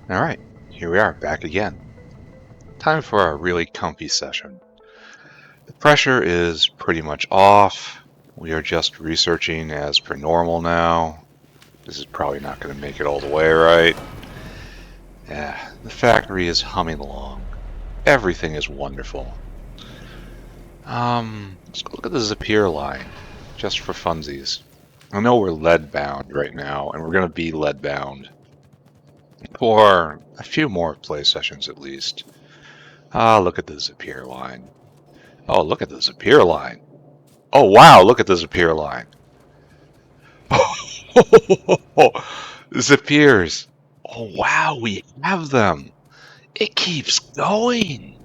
Alright, here we are, back again. Time for a really comfy session. The pressure is pretty much off. We are just researching as per normal now. This is probably not going to make it all the way right. Yeah, the factory is humming along. Everything is wonderful. Let's go look at the Zapier line, just for funsies. I know we're lead bound right now, and we're going to be lead bound for a few more play sessions at least. Look at the Zapier line. Oh, look at the Zapier line. Oh, wow, look at the Zapier line. Zapiers. Oh, wow, we have them. It keeps going.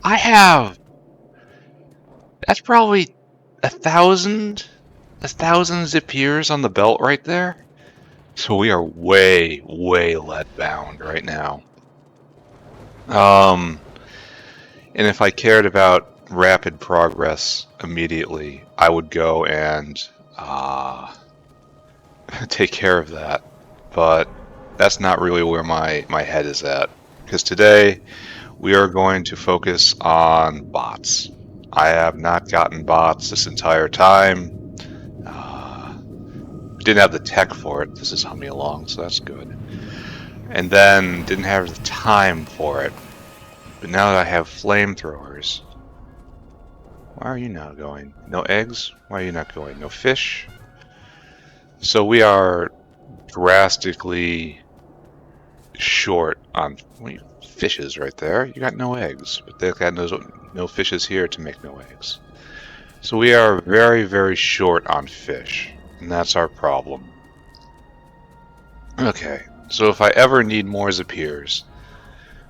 I have. That's probably a thousand Zapiers on the belt right there. So we are way, way lead bound right now. And if I cared about rapid progress immediately, I would go and take care of that. But that's not really where my head is at. Because today we are going to focus on bots. I have not gotten bots this entire time. Didn't have the tech for it. This is humming along, so that's good. And then didn't have the time for it. But now that I have flamethrowers, why are you not going? No eggs? Why are you not going? No fish? So we are drastically short on fishes right there. You got no eggs, but they've got no fishes here to make no eggs. So we are very, very short on fish, and that's our problem. Okay, so if I ever need more Zapiers,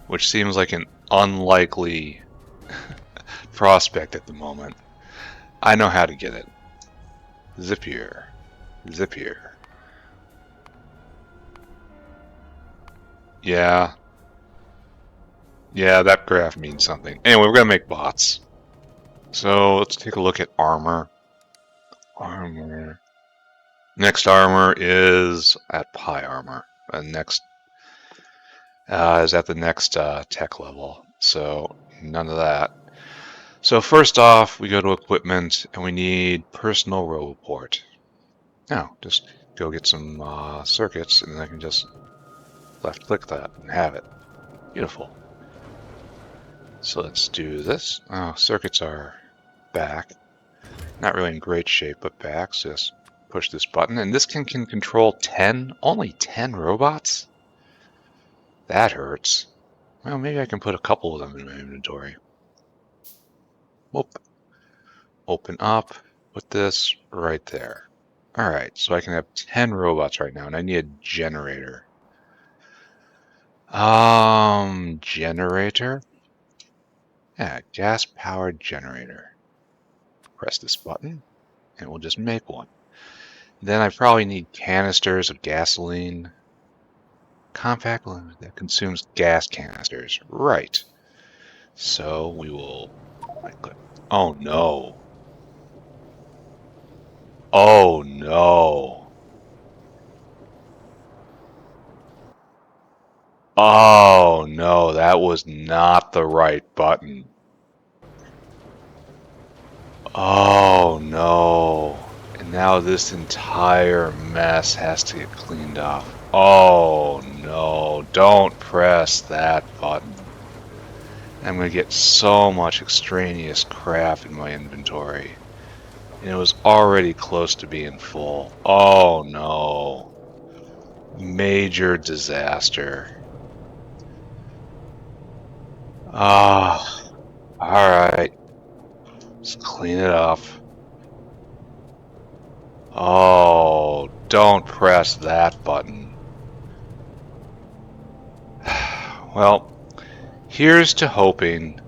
which seems like an unlikely prospect at the moment, I know how to get it. Zapier. Zapier. Yeah. Yeah, that graph means something. Anyway, we're going to make bots. So let's take a look at armor. Armor. Next armor is at Pi armor. Next is at the next tech level. So none of that. So first off, we go to equipment and we need personal roboport. Now, just go get some circuits and then I can just left click that and have it. Beautiful. So let's do this. Oh, circuits are back. Not really in great shape, but back. So just push this button. And this can control 10? Only 10 robots? That hurts. Well, maybe I can put a couple of them in my inventory. Whoop. Open up. Put this right there. Alright, so I can have 10 robots right now, and I need a generator. Generator? Yeah, gas-powered generator. Press this button, and we'll just make one. Then I probably need canisters of gasoline. Compact limit that consumes gas canisters. Right. So we will right-click. Oh no. Oh no. Oh no, that was not the right button. Oh no. And now this entire mess has to get cleaned off. Oh no, don't press that button. I'm going to get so much extraneous crap in my inventory. And it was already close to being full. Oh no. Major disaster. Ah, alright. Let's clean it up. Oh, don't press that button. Well, here's to hoping.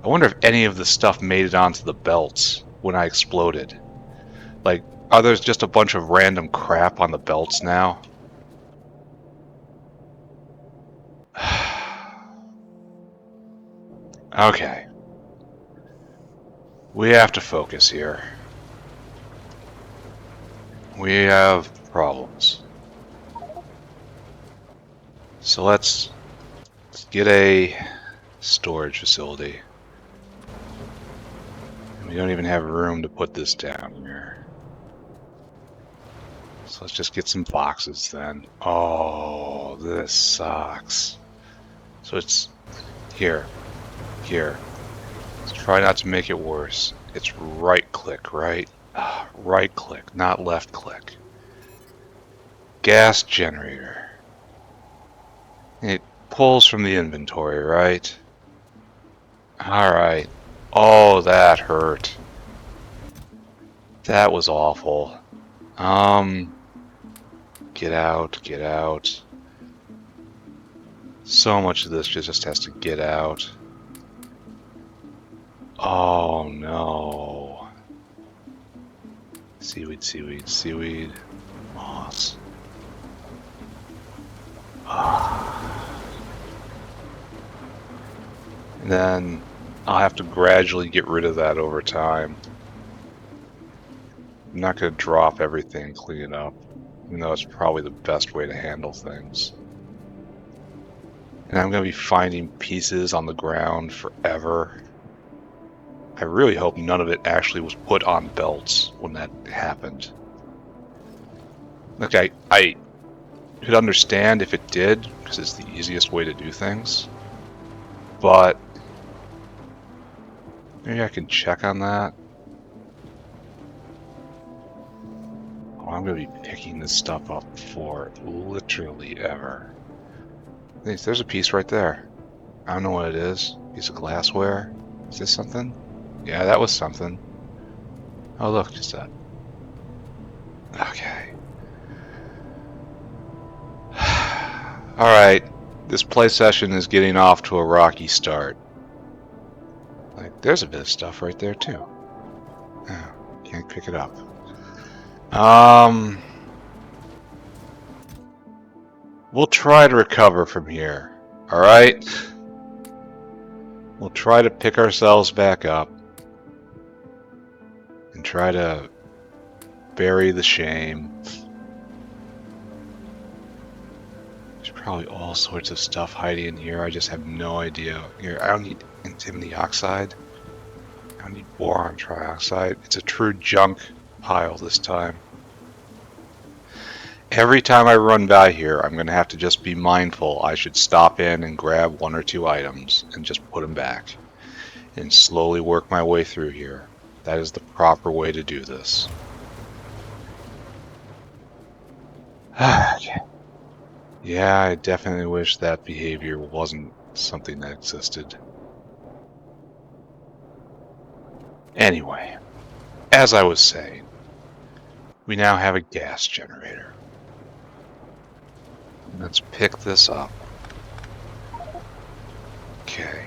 I wonder if any of the stuff made it onto the belts when I exploded. Like, are there just a bunch of random crap on the belts now? Okay. We have to focus here. We have problems. So let's get a storage facility. We don't even have room to put this down here. So let's just get some boxes then. Oh, this sucks. So it's here. Let's try not to make it worse. It's right click, right? Right click, not left click. Gas generator. It pulls from the inventory, right? Alright. Oh, that hurt. That was awful. Get out. So much of this just has to get out. Oh no. Seaweed. Moss. And then I'll have to gradually get rid of that over time. I'm not going to drop everything and clean it up, even though it's probably the best way to handle things. And I'm going to be finding pieces on the ground forever. I really hope none of it actually was put on belts when that happened. Okay, I could understand if it did, because it's the easiest way to do things. But maybe I can check on that. Oh, I'm going to be picking this stuff up for literally ever. There's a piece right there. I don't know what it is. Piece of glassware. Is this something? Yeah, that was something. Oh, look, just that. Okay. Alright. This play session is getting off to a rocky start. Like, there's a bit of stuff right there, too. Oh, can't pick it up. We'll try to recover from here. Alright? We'll try to pick ourselves back up. And try to bury the shame. There's probably all sorts of stuff hiding in here. I just have no idea. Here, I don't need antimony oxide. I don't need boron trioxide. It's a true junk pile this time. Every time I run by here, I'm going to have to just be mindful. I should stop in and grab one or two items and just put them back. And slowly work my way through here. That is the proper way to do this. Yeah, I definitely wish that behavior wasn't something that existed. Anyway, as I was saying, we now have a gas generator. Let's pick this up. Okay.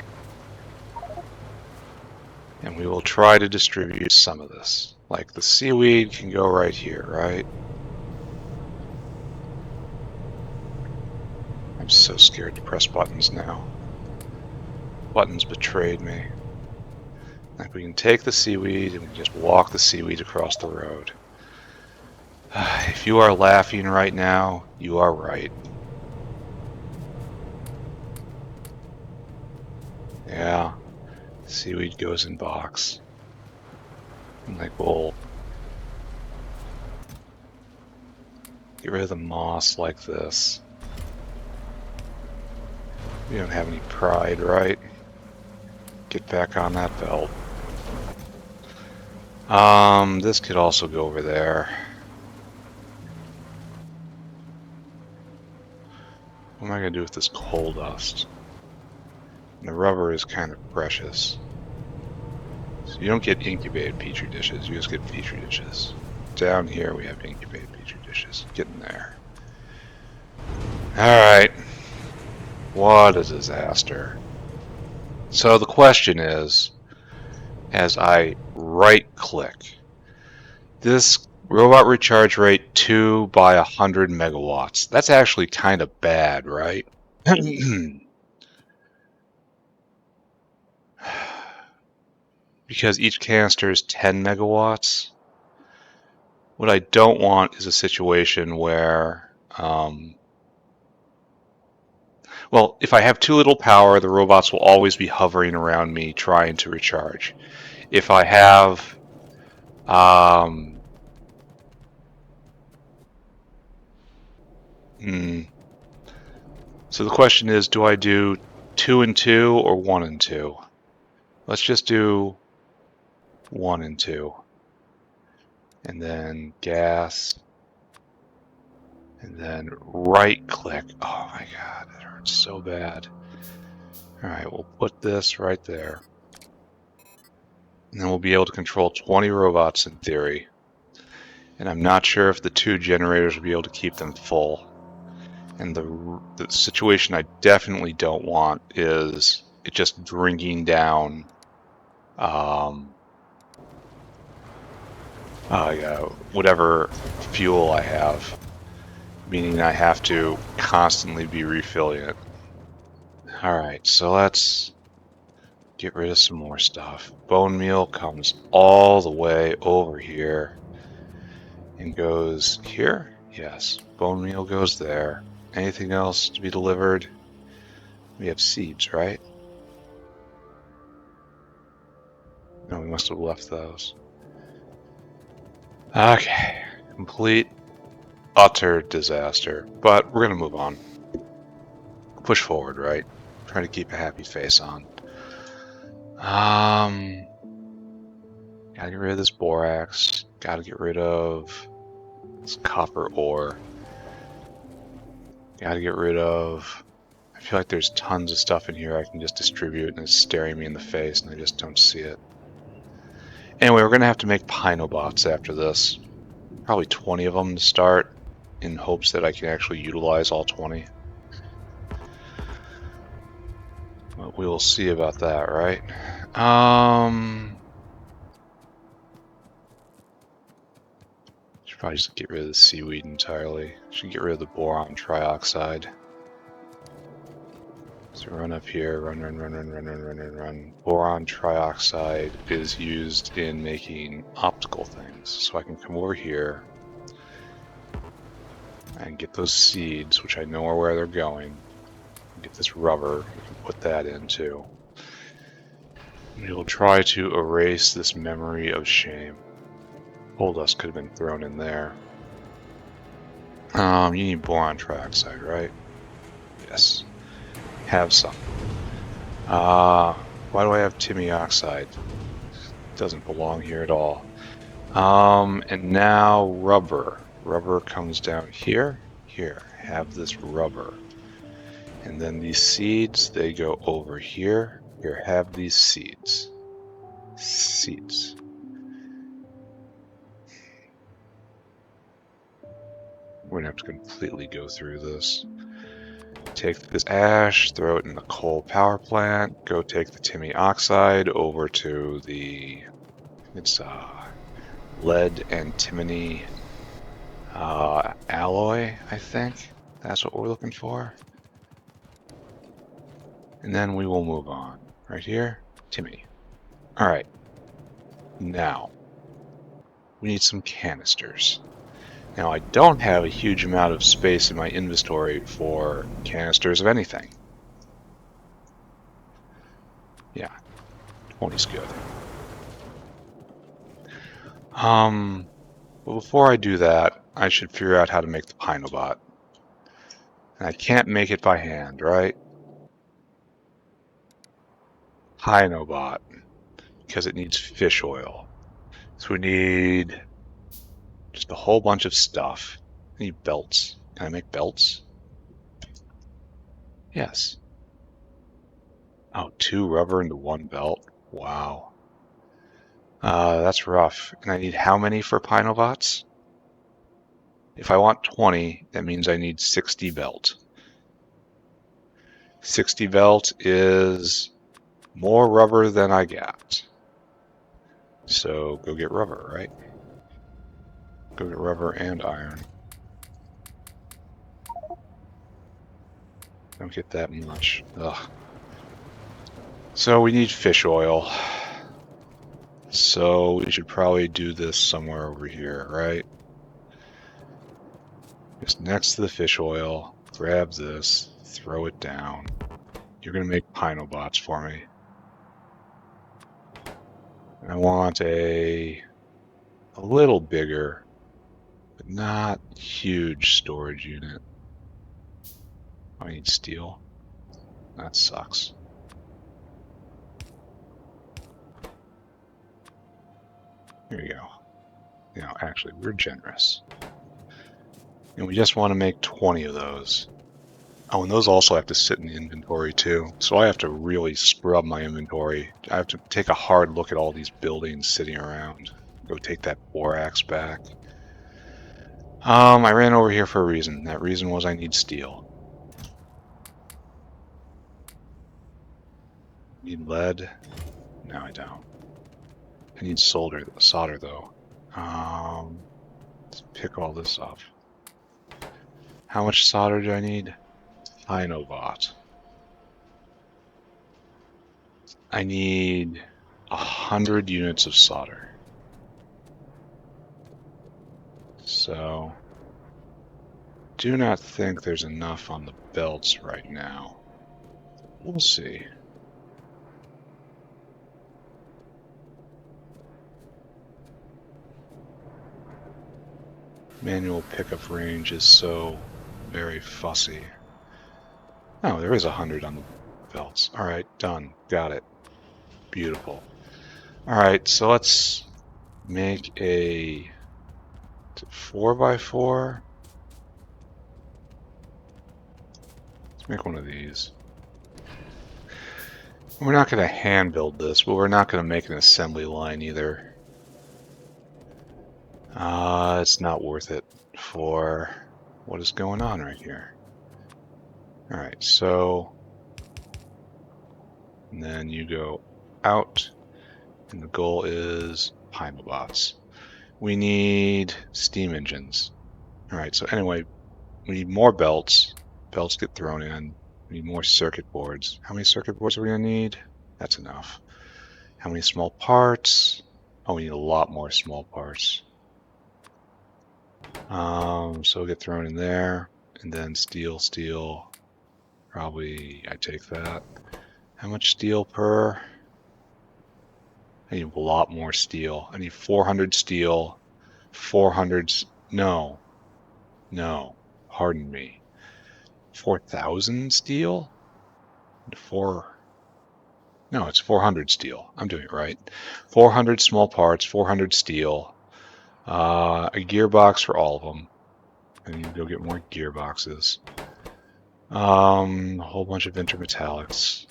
And we will try to distribute some of this. Like the seaweed can go right here, right? I'm so scared to press buttons now. Buttons betrayed me. Like we can take the seaweed and we can just walk the seaweed across the road. If you are laughing right now, you are right. Yeah, seaweed goes in box. And like we'll get rid of the moss like this. We don't have any pride, right? Get back on that belt. This could also go over there. What am I going to do with this coal dust? And the rubber is kind of precious. So you don't get incubated petri dishes, you just get petri dishes. Down here we have incubated petri dishes. Get in there. Alright. What a disaster. So the question is, as I right-click, this robot recharge rate 2 by 100 megawatts. That's actually kind of bad, right? Because each canister is 10 megawatts. What I don't want is a situation where Well, if I have too little power, the robots will always be hovering around me trying to recharge. If I have so the question is, do I do 2 and 2 or 1 and 2? Let's just do 1 and 2. And then gas. And then right click. Oh my god, that hurts so bad. Alright, we'll put this right there. And then we'll be able to control 20 robots in theory. And I'm not sure if the 2 generators will be able to keep them full. And the situation I definitely don't want is it just drinking down whatever fuel I have, meaning I have to constantly be refilling it. Alright, so let's get rid of some more stuff. Bone meal comes all the way over here and goes here. Yes, bone meal goes there. Anything else to be delivered? We have seeds, right? No, we must have left those. Okay, complete, utter disaster. But we're gonna move on. Push forward, right? Try to keep a happy face on. Gotta get rid of this borax. Gotta get rid of this copper ore. Gotta get rid of... I feel like there's tons of stuff in here I can just distribute and it's staring me in the face and I just don't see it. Anyway, we're gonna have to make Pinobots after this. Probably 20 of them to start, in hopes that I can actually utilize all 20. But we will see about that, right? Should probably just get rid of the seaweed entirely. Should get rid of the boron trioxide. So run up here, run. Boron trioxide is used in making optical things. So I can come over here and get those seeds, which I know are where they're going. Get this rubber, we can put that in too. We will try to erase this memory of shame. Coal dust could have been thrown in there. You need boron trioxide, right? Yes. Have some. Why do I have Timmy oxide? Doesn't belong here at all. And now rubber. Rubber comes down here. Here, have this rubber. And then these seeds, they go over here. Here, have these seeds. Seeds. We're gonna have to completely go through this. Take this ash, throw it in the coal power plant, go take the Timmy oxide over to the, it's lead antimony alloy, I think. That's what we're looking for. And then we will move on. Right here, Timmy. Alright. Now, we need some canisters. Now, I don't have a huge amount of space in my inventory for canisters of anything. Yeah, 20's good. But before I do that, I should figure out how to make the Pinobot. And I can't make it by hand, right? Pinobot, because it needs fish oil. So we need just a whole bunch of stuff. I need belts. Can I make belts? Yes. Oh, 2 rubber into 1 belt. Wow. That's rough. And I need how many for Pinobots? If I want 20, that means I need 60 belt. 60 belt is more rubber than I got. So go get rubber, right? Go get rubber and iron. Don't get that much. Ugh. So we need fish oil. So we should probably do this somewhere over here, right? Just next to the fish oil. grab this, throw it down. You're going to make Pinobots for me. I want a little bigger, but not huge storage unit. I need steel. That sucks. Here we go. You know, actually, we're generous. And we just want to make 20 of those. Oh, and those also have to sit in the inventory too. So I have to really scrub my inventory. I have to take a hard look at all these buildings sitting around. Go take that borax back. I ran over here for a reason. That reason was I need steel. Need lead? No, I don't. I need solder though. Let's pick all this up. How much solder do I need? Pyanodon. I need 100 units of solder. So, do not think there's enough on the belts right now. We'll see. Manual pickup range is so very fussy. Oh, there is 100 on the belts. All right, done. Got it. Beautiful. All right, so let's make a 4x4. Let's make one of these. We're not going to hand build this, but we're not going to make an assembly line either. It's not worth it for what is going on right here. All right, so and then you go out, and the goal is Pinobots. We need steam engines. All right, so anyway, we need more belts. Belts get thrown in. We need more circuit boards. How many circuit boards are we gonna need? That's enough. How many small parts? Oh, we need a lot more small parts. So we'll get thrown in there, and then steel. Probably I take that. How much steel per? I need a lot more steel. I need 400 steel. 400. No. Pardon me. 4,000 steel? No, it's 400 steel. I'm doing it right. 400 small parts, 400 steel. A gearbox for all of them. I need to go get more gearboxes. A whole bunch of intermetallics.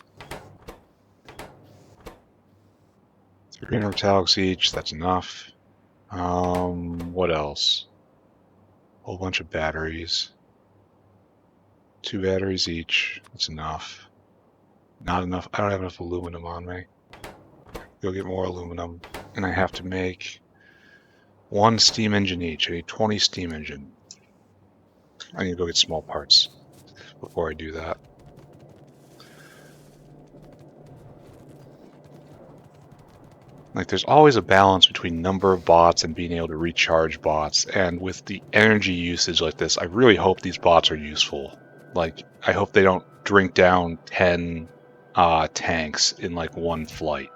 3 intermetallics each, that's enough. What else? A whole bunch of batteries. 2 batteries each, that's enough. Not enough, I don't have enough aluminum on me. Go get more aluminum. And I have to make 1 steam engine each. I need 20 steam engine. I need to go get small parts before I do that. Like, there's always a balance between number of bots and being able to recharge bots. And with the energy usage like this, I really hope these bots are useful. Like, I hope they don't drink down 10 tanks in like one flight.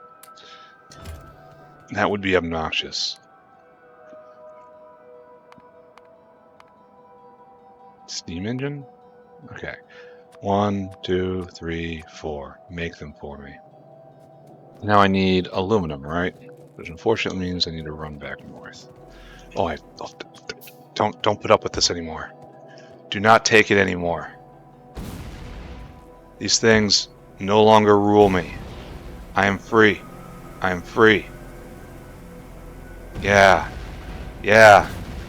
That would be obnoxious. Steam engine? Okay. 1, 2, 3, 4. Make them for me. Now I need aluminum, right? Which unfortunately means I need to run back north. Oh, don't put up with this anymore. Do not take it anymore. These things no longer rule me. I am free. I am free. Yeah.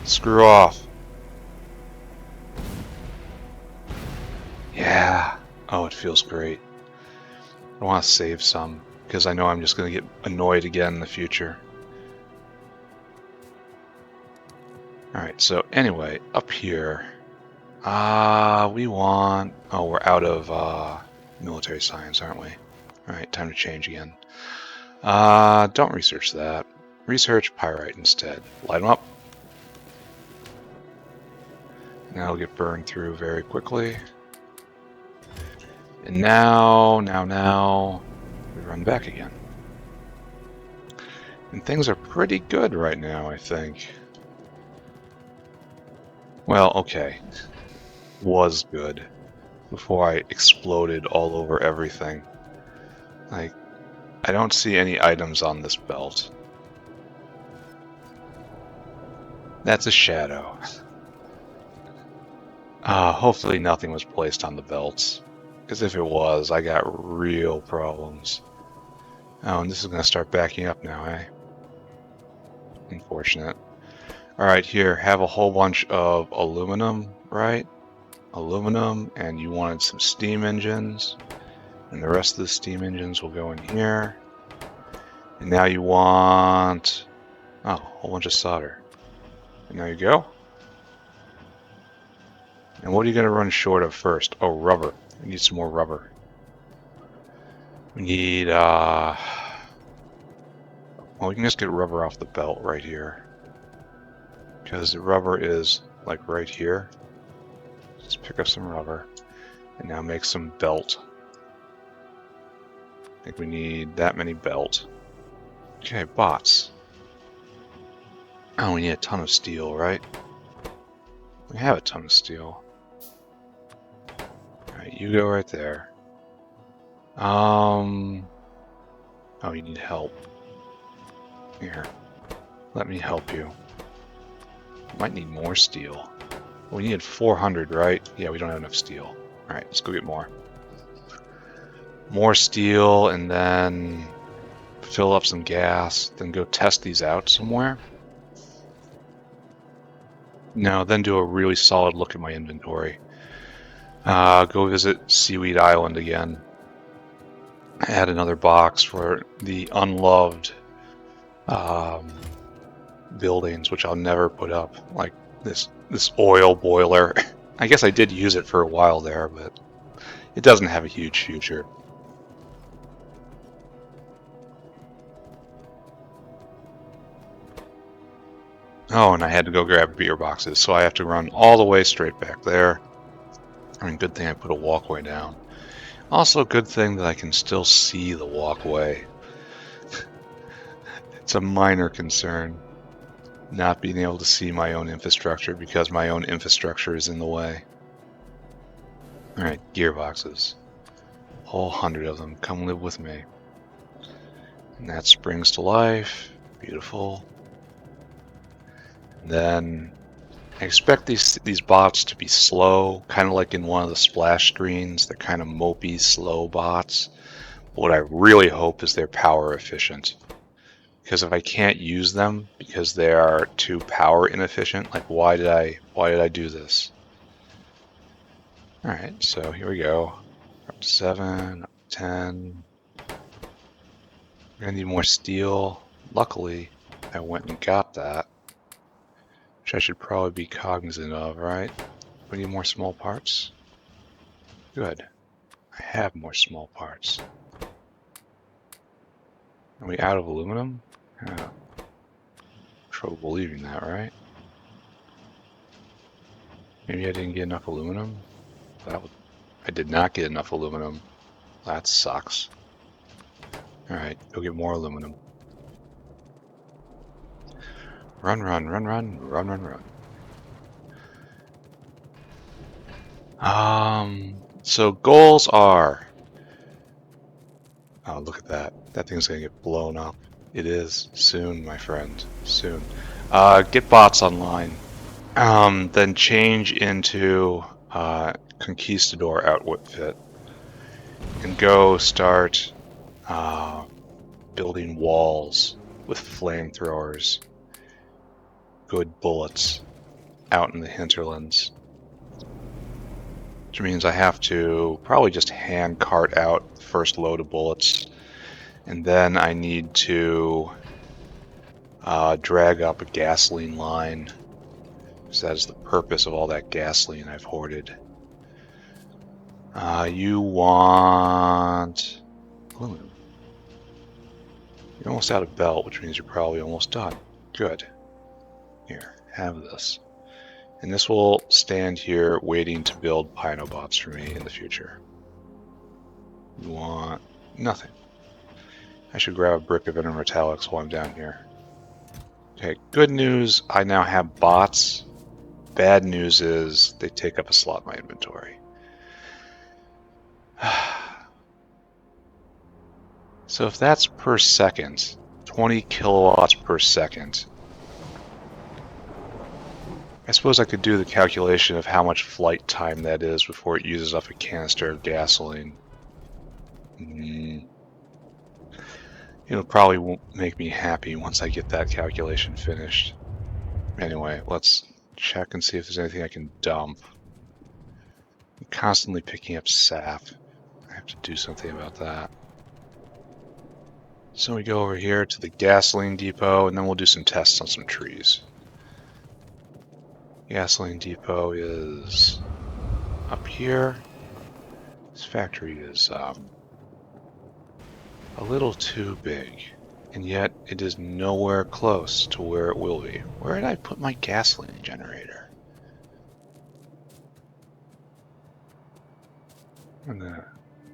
Screw off. Yeah. Oh, it feels great. I want to save some, because I know I'm just going to get annoyed again in the future. Alright, so anyway, up here, we want... Oh, we're out of military science, aren't we? Alright, time to change again. Don't research that. Research pyrite instead. Light them up. That'll get burned through very quickly. And now, we run back again. And things are pretty good right now, I think. Well, okay. Was good. Before I exploded all over everything. Like, I don't see any items on this belt. That's a shadow. Hopefully nothing was placed on the belts. Because if it was, I got real problems. Oh, and this is going to start backing up now, eh? Unfortunate. Alright, here, have a whole bunch of aluminum, right? Aluminum, and you wanted some steam engines. And the rest of the steam engines will go in here. And now you want... oh, a whole bunch of solder. And there you go. And what are you going to run short of first? Oh, rubber. We need some more rubber. We need, well, we can just get rubber off the belt right here. Because the rubber is, like, right here. Just pick up some rubber. And now make some belt. I think we need that many belt. Okay, bots. Oh, we need a ton of steel, right? We have a ton of steel. Alright, you go right there. Oh, you need help. Here. Let me help you. Might need more steel. We needed 400, right? Yeah, we don't have enough steel. Alright, let's go get more. More steel, and then fill up some gas, then go test these out somewhere. No, then do a really solid look at my inventory. Go visit Seaweed Island again. Add another box for the unloved buildings, which I'll never put up, like this oil boiler. I guess I did use it for a while there, but it doesn't have a huge future. Oh, and I had to go grab beer boxes, so I have to run all the way straight back there. I mean, good thing I put a walkway down. Also, good thing that I can still see the walkway. It's a minor concern, not being able to see my own infrastructure because my own infrastructure is in the way. Alright, gearboxes. Whole 100 of them. Come live with me. And that springs to life. Beautiful. And then I expect these bots to be slow, kind of like in one of the splash screens. They're kind of mopey, slow bots. But what I really hope is they're power efficient. Because if I can't use them because they are too power inefficient, like why did I do this? Alright, so here we go. Up to 7, up to 10. We're gonna need more steel. Luckily, I went and got that. Which I should probably be cognizant of, right? We need more small parts. Good. I have more small parts. Are we out of aluminum? Trouble believing that, right? Maybe I didn't get enough aluminum? I did not get enough aluminum. That sucks. Alright, go get more aluminum. Run, run, run, run, run, run, run. So goals are... oh, look at that. That thing's gonna get blown up. It is. Soon, my friend. Soon. Get bots online. Then change into Conquistador outfit. And go start building walls with flamethrowers. Good bullets out in the hinterlands. Which means I have to probably just hand cart out the first load of bullets. And then I need to drag up a gasoline line. Because that is the purpose of all that gasoline I've hoarded. You want aluminum. You're almost out of belt, which means you're probably almost done. Good. Here, have this. And this will stand here waiting to build Pinobots for me in the future. You want nothing. I should grab a brick of intermetallics while I'm down here. Okay, good news, I now have bots. Bad news is they take up a slot in my inventory. So if that's per second, 20 kilowatts per second, I suppose I could do the calculation of how much flight time that is before it uses up a canister of gasoline. It'll probably won't make me happy once I get that calculation finished. Anyway, let's check and see if there's anything I can dump. I'm constantly picking up sap. I have to do something about that. So we go over here to the gasoline depot, and then we'll do some tests on some trees. Gasoline depot is up here. This factory is a little too big, and yet it is nowhere close to where it will be. Where did I put my gasoline generator?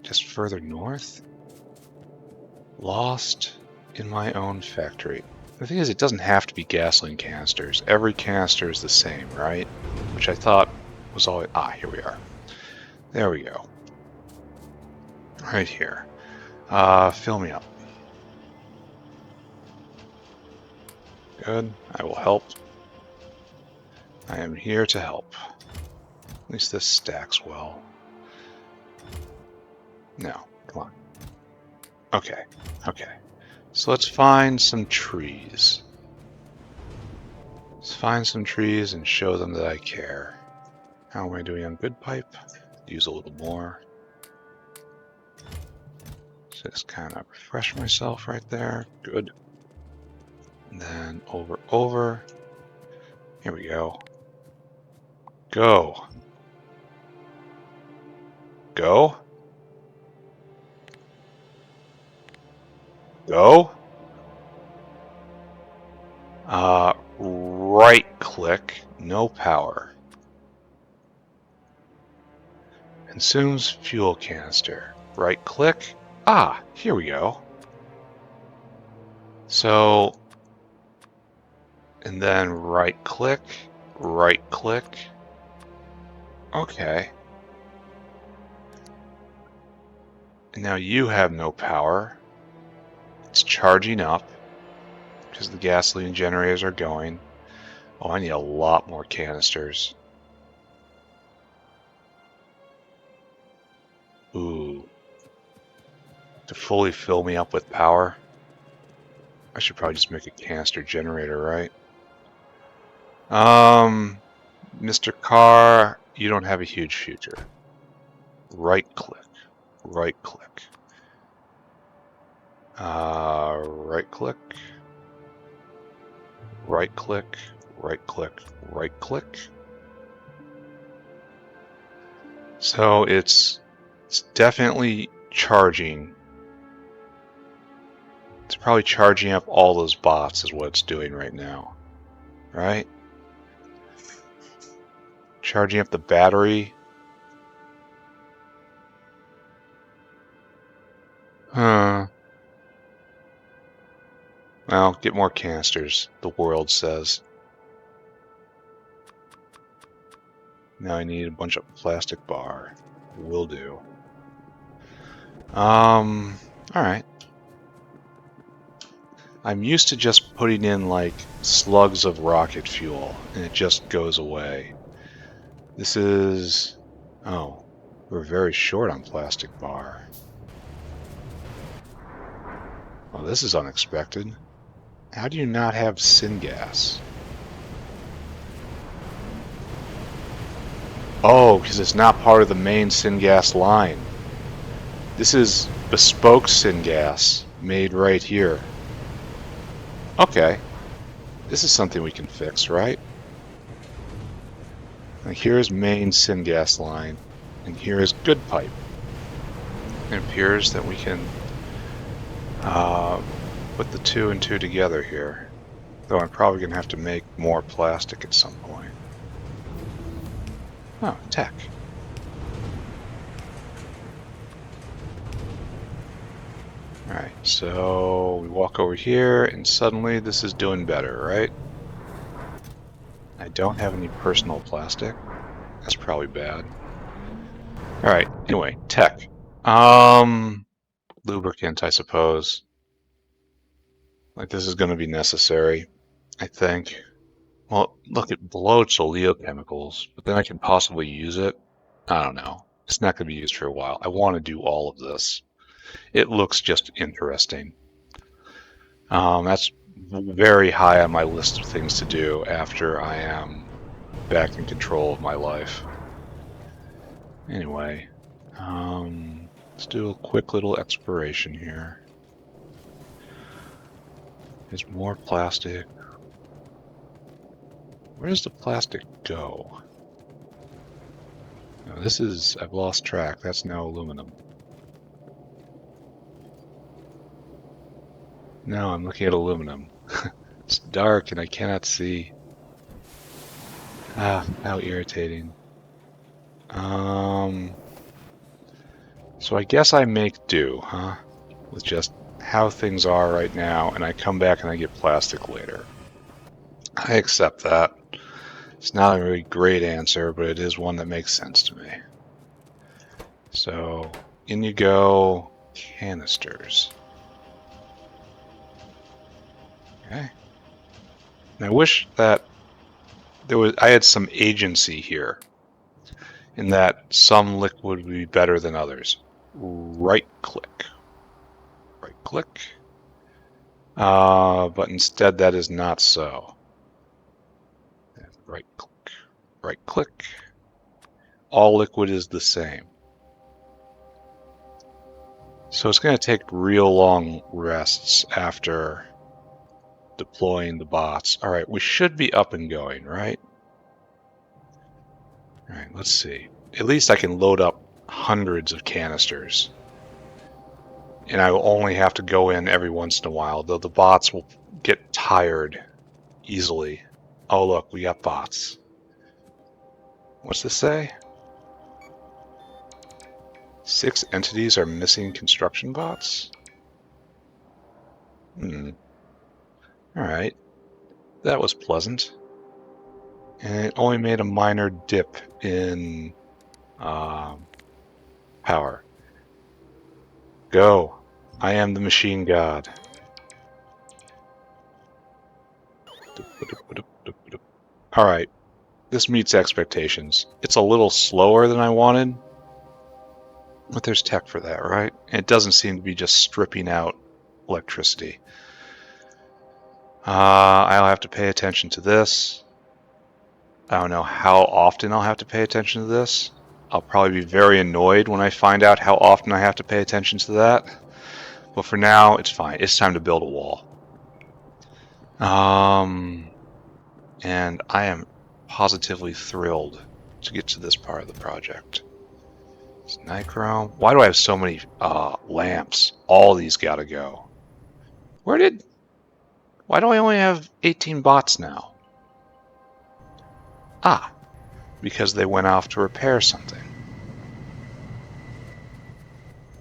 Just further north? Lost in my own factory. The thing is, it doesn't have to be gasoline canisters. Every canister is the same, right? Which I thought was always... Ah, here we are. There we go. Right here. Fill me up. Good. I will help. I am here to help. At least this stacks well. No, come on. Okay, okay. So let's find some trees. Let's find some trees and show them that I care. How am I doing on good pipe? Use a little more. Just kind of refresh myself right there. Good. And then over. Here we go. Go. Go. Go. Right click, no power. Consumes fuel canister. Right click. Ah, here we go. So, and then right click. Okay. And now you have no power. It's charging up because the gasoline generators are going. Oh, I need a lot more canisters. Ooh. To fully fill me up with power, I should probably just make a canister generator, right? Mr. Carr, you don't have a huge future. Right click. Right click. Right click. Right click. Right click. Right click. So it's definitely charging. It's probably charging up all those bots is what it's doing right now. Right? Charging up the battery. Huh. Well, get more canisters, the world says. Now I need a bunch of plastic bar. Will do. Alright. I'm used to just putting in, like, slugs of rocket fuel, and it just goes away. This is... Oh, we're very short on plastic bar. Well, this is unexpected. How do you not have syngas? Oh, because it's not part of the main syngas line. This is bespoke syngas made right here. Okay. This is something we can fix, right? And here's main syngas line, and here is good pipe. It appears that we can put the 2 and 2 together here. Though I'm probably going to have to make more plastic at some point. Oh, tech. Alright, so we walk over here, and suddenly this is doing better, right? I don't have any personal plastic. That's probably bad. Alright, anyway, tech. Lubricant, I suppose. Like, this is going to be necessary, I think. Well, look, it bloats oleochemicals, but then I can possibly use it. I don't know. It's not going to be used for a while. I want to do all of this. It looks just interesting. That's very high on my list of things to do after I am back in control of my life. Anyway, let's do a quick little exploration here. There's more plastic. Where does the plastic go? No, this is, I've lost track. That's now aluminum. No, I'm looking at aluminum. It's dark and I cannot see. Ah, how irritating. So I guess I make do, huh? With just how things are right now, and I come back and I get plastic later. I accept that. It's not a really great answer, but it is one that makes sense to me. So, in you go, canisters. Okay. And I wish that I had some agency here, in that some liquid would be better than others. Right click. Right click. But instead that is not so. Right click. Right click. All liquid is the same. So it's going to take real long rests after deploying the bots. All right, we should be up and going, right? All right, let's see. At least I can load up hundreds of canisters. And I will only have to go in every once in a while, though the bots will get tired easily. Oh, look, we got bots. What's this say? 6 entities are missing construction bots? Alright. That was pleasant. And it only made a minor dip in power. Go. I am the machine god. Alright. This meets expectations. It's a little slower than I wanted, but there's tech for that, right? And it doesn't seem to be just stripping out electricity. I'll have to pay attention to this. I don't know how often I'll have to pay attention to this. I'll probably be very annoyed when I find out how often I have to pay attention to that. But for now, it's fine. It's time to build a wall. And I am positively thrilled to get to this part of the project. It's nichrome. Why do I have so many lamps? All these gotta go. Why do I only have 18 bots now? Ah, because they went off to repair something.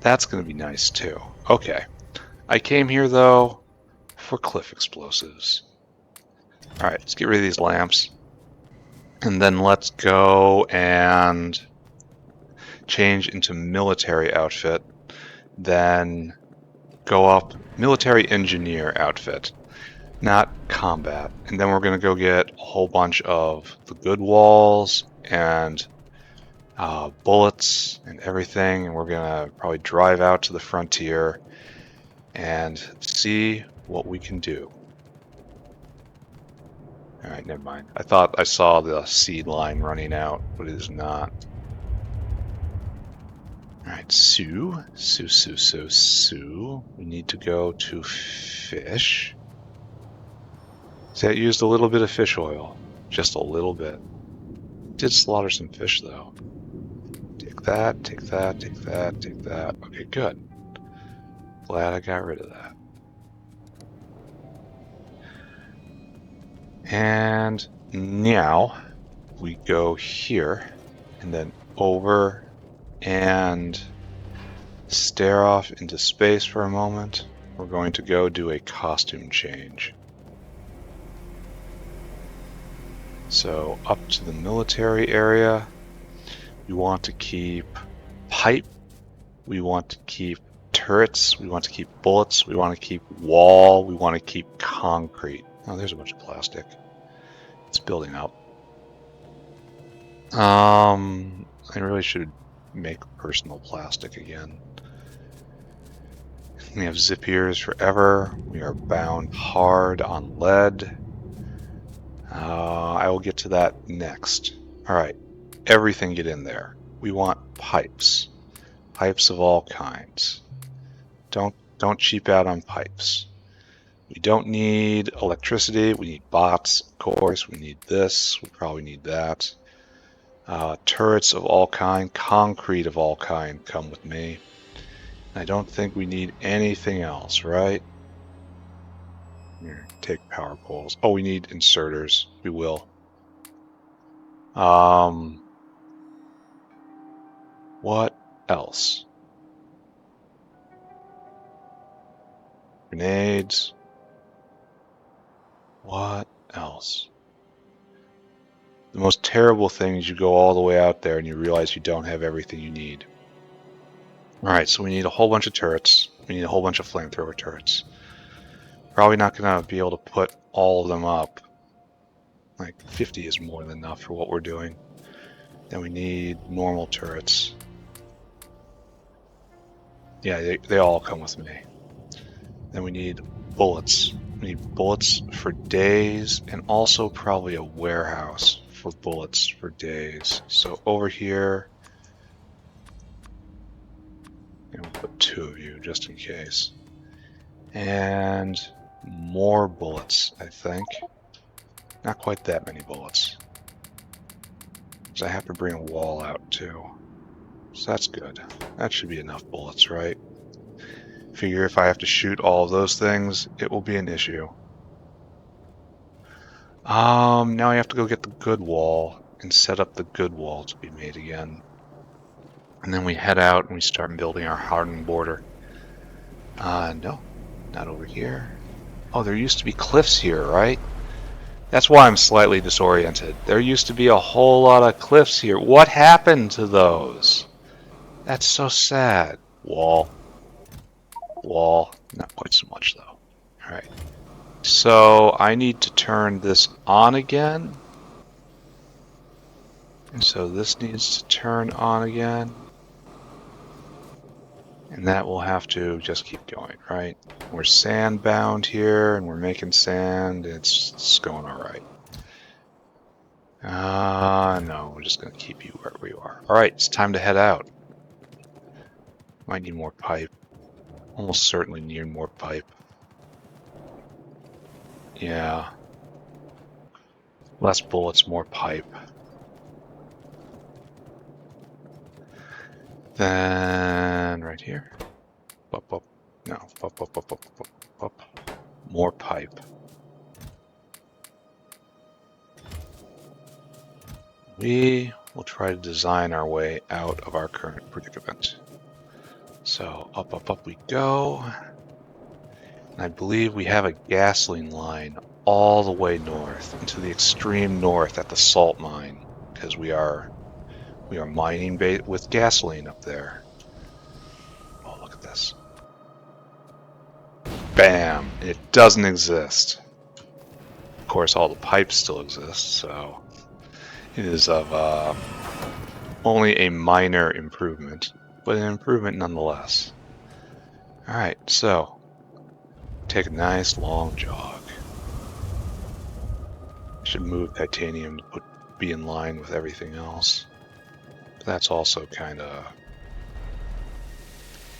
That's going to be nice too. Okay. I came here though for cliff explosives. Alright, let's get rid of these lamps. And then let's go and change into military outfit. Then go up military engineer outfit. Not combat. And then we're going to go get a whole bunch of the good walls and bullets and everything. And we're going to probably drive out to the frontier and see what we can do. Alright, never mind. I thought I saw the seed line running out, but it is not. Alright, Sue. We need to go to fish. See, I used a little bit of fish oil. Just a little bit. Did slaughter some fish, though. Take that, take that, take that, take that. Okay, good. Glad I got rid of that. And now we go here and then over and stare off into space for a moment. We're going to go do a costume change. So up to the military area, we want to keep pipe, we want to keep turrets, we want to keep bullets, we want to keep wall, we want to keep concrete. Oh, there's a bunch of plastic. It's building up. I really should make personal plastic again. We have zip ears forever. We are bound hard on lead. I will get to that next. All right, everything get in there. We want pipes. Pipes of all kinds. Don't cheap out on pipes. We don't need electricity. We need bots, of course. We need this. We probably need that. Turrets of all kind, concrete of all kind come with me. I don't think we need anything else, right? Here, take power poles. Oh, we need inserters. We will. What else? Grenades. What else? The most terrible thing is you go all the way out there and you realize you don't have everything you need. Alright, so we need a whole bunch of turrets. We need a whole bunch of flamethrower turrets. Probably not going to be able to put all of them up. Like 50 is more than enough for what we're doing. Then we need normal turrets. Yeah, they all come with me. Then we need bullets. We need bullets for days, and also probably a warehouse for bullets for days. So over here, and we'll put 2 of you just in case. And more bullets, I think. Not quite that many bullets. Because I have to bring a wall out too. So that's good. That should be enough bullets, right? Figure if I have to shoot all of those things, it will be an issue. Now I have to go get the good wall and set up the good wall to be made again. And then we head out and we start building our hardened border. No, not over here. Oh, there used to be cliffs here, right? That's why I'm slightly disoriented. There used to be a whole lot of cliffs here. What happened to those? That's so sad. Wall. Wall. Not quite so much, though. Alright. So I need to turn this on again. And so this needs to turn on again. And that will have to just keep going, right? We're sand bound here and we're making sand. It's going alright. No, we're just going to keep you wherever you are. Alright, it's time to head out. Might need more pipe. Almost certainly need more pipe. Yeah. Less bullets, more pipe. Then right here. Up, up. No, up. More pipe. We will try to design our way out of our current predicament. So up we go. And I believe we have a gasoline line all the way north, into the extreme north at the salt mine, because we are mining with gasoline up there. Oh, look at this. Bam! It doesn't exist. Of course, all the pipes still exist, so it is of only a minor improvement, but an improvement nonetheless. Alright, so take a nice long jog. Should move titanium to be in line with everything else. But that's also kind of...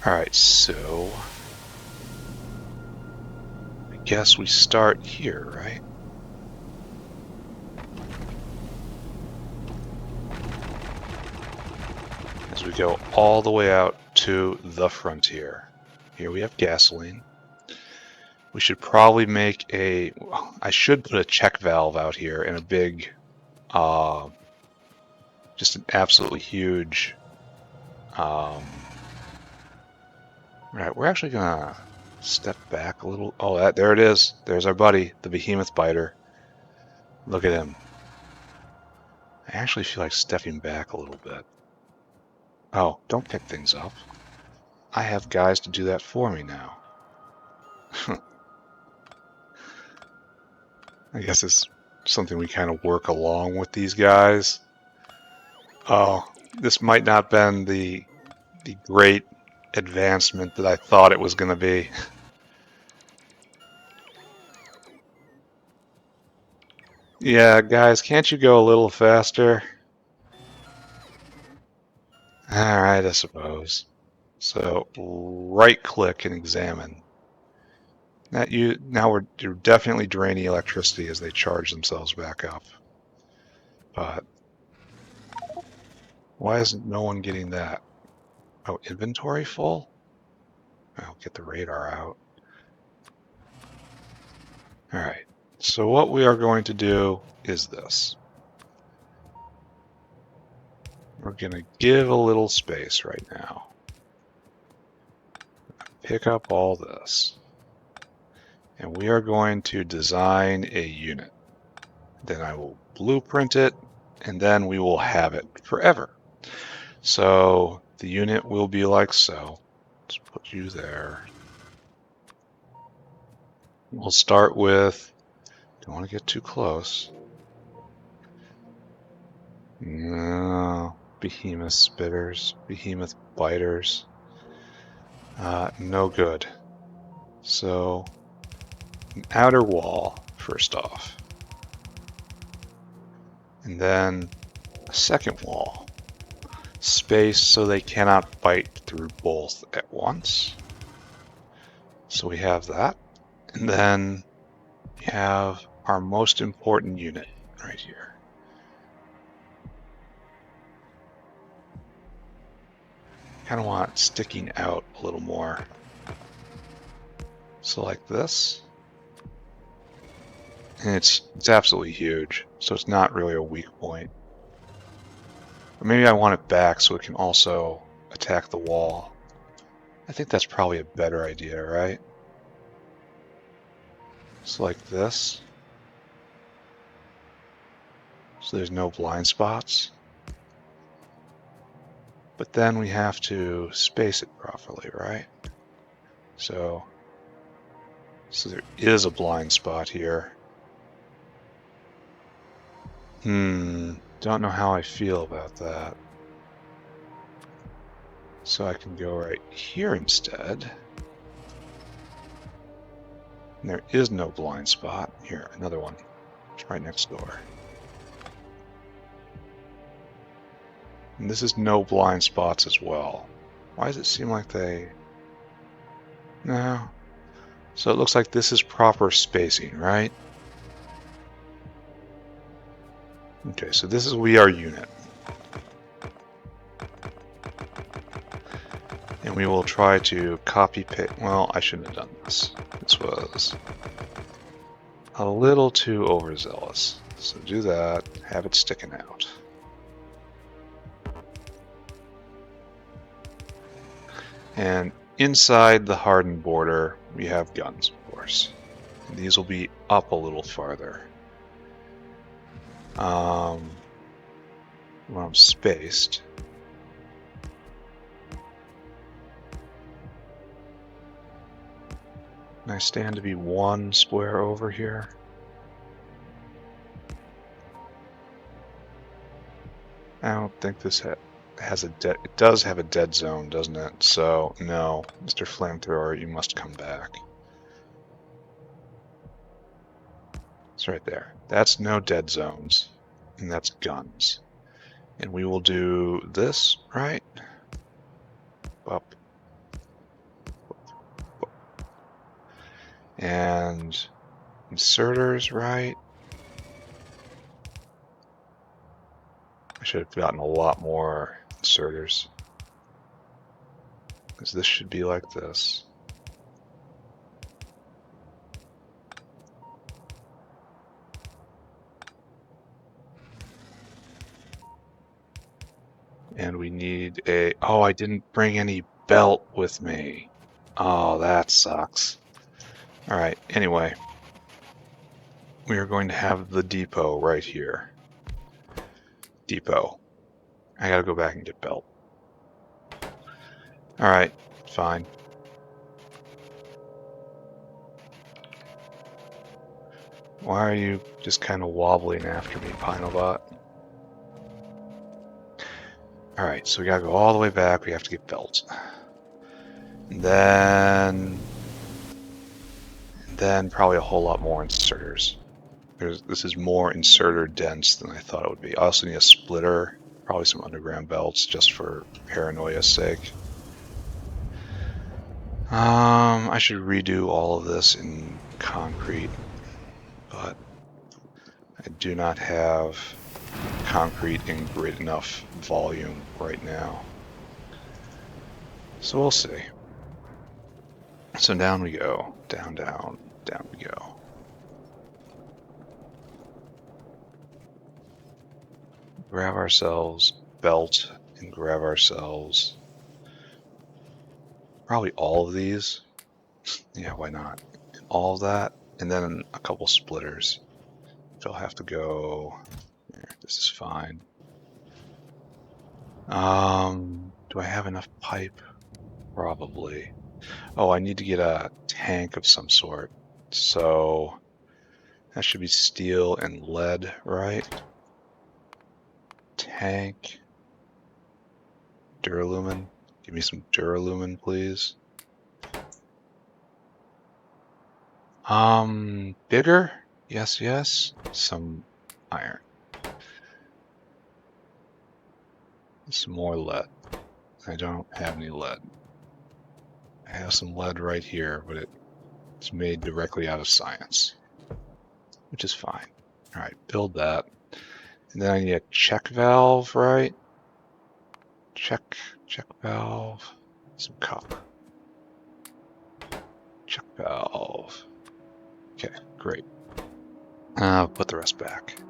Alright, so... I guess we start here, right? As we go all the way out to the frontier. Here we have gasoline. We should probably make a... I should put a check valve out here and a big just an absolutely huge. Right, we're actually gonna step back a little. Oh, there it is. There's our buddy, the behemoth biter. Look at him. I actually feel like stepping back a little bit. Oh, don't pick things up. I have guys to do that for me now. I guess it's something we kind of work along with these guys. Oh, this might not have been the great advancement that I thought it was going to be. Yeah, guys, can't you go a little faster? Alright, I suppose. So, right-click and examine. Now you're definitely draining electricity as they charge themselves back up. But why isn't no one getting that? Oh, inventory full? I'll get the radar out. Alright, so what we are going to do is this. We're going to give a little space right now. Pick up all this. And we are going to design a unit. Then I will blueprint it, and then we will have it forever. So the unit will be like so. Let's put you there. We'll start with, don't want to get too close. No, behemoth spitters, behemoth biters. No good. So, an outer wall, first off. And then a second wall. Space so they cannot bite through both at once. So we have that. And then we have our most important unit right here. Kind of want it sticking out a little more. So like this. And it's absolutely huge, so it's not really a weak point. Or maybe I want it back so it can also attack the wall. I think that's probably a better idea, right? So like this. So there's no blind spots. But then we have to space it properly, right? So there is a blind spot here. Don't know how I feel about that. So I can go right here instead. And there is no blind spot. Here, another one. It's right next door. And this is no blind spots as well. Why does it seem like they... No. So it looks like this is proper spacing, right? Okay, so this is our unit. And we will try to copy paste. Well, I shouldn't have done this. This was a little too overzealous. So do that, have it sticking out. And inside the hardened border, we have guns, of course. And these will be up a little farther. When I'm spaced. And I stand to be one square over here. I don't think this has a dead... It does have a dead zone, doesn't it? So, no, Mr. Flamethrower, you must come back. It's right there. That's no dead zones, and that's guns. And we will do this, right? Up. And inserters, right? I should have gotten a lot more inserters. Because this should be like this. And we need a... Oh, I didn't bring any belt with me. Oh, that sucks. All right, anyway. We are going to have the depot right here. Depot. I gotta go back and get belt. All right, fine. Why are you just kind of wobbling after me, Pyanodon? All right, so we gotta go all the way back. We have to get belt. And then probably a whole lot more inserters. This is more inserter dense than I thought it would be. I also need a splitter, probably some underground belts just for paranoia's sake. I should redo all of this in concrete, but I do not have concrete in great enough volume right now. So we'll see. So down we go, down, down, down we go. Grab ourselves belt and grab ourselves probably all of these. Yeah, why not? All of that, and then a couple splitters. They'll have to go there. This is fine. Do I have enough pipe? Probably. Oh, I need to get a tank of some sort. So that should be steel and lead, right? Tank. Duralumin. Give me some duralumin, please. Bigger? Yes, yes. Some iron. Some more lead. I don't have any lead. I have some lead right here, but it's made directly out of science, which is fine. All right, build that. And then I need a check valve, right? Check valve. Some copper. Check valve. Okay, great. Put the rest back.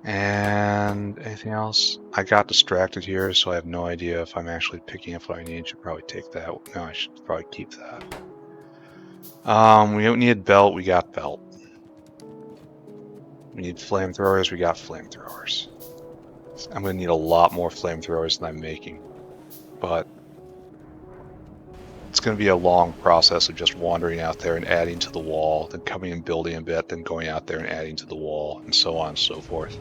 And anything else? I got distracted here, so I have no idea if I'm actually picking up what I need. Should probably take that. No, I should probably keep that. We don't need belt. We got belt. We need flamethrowers. We got flamethrowers. I'm going to need a lot more flamethrowers than I'm making, but it's going to be a long process of just wandering out there and adding to the wall, then coming and building a bit, then going out there and adding to the wall, and so on and so forth.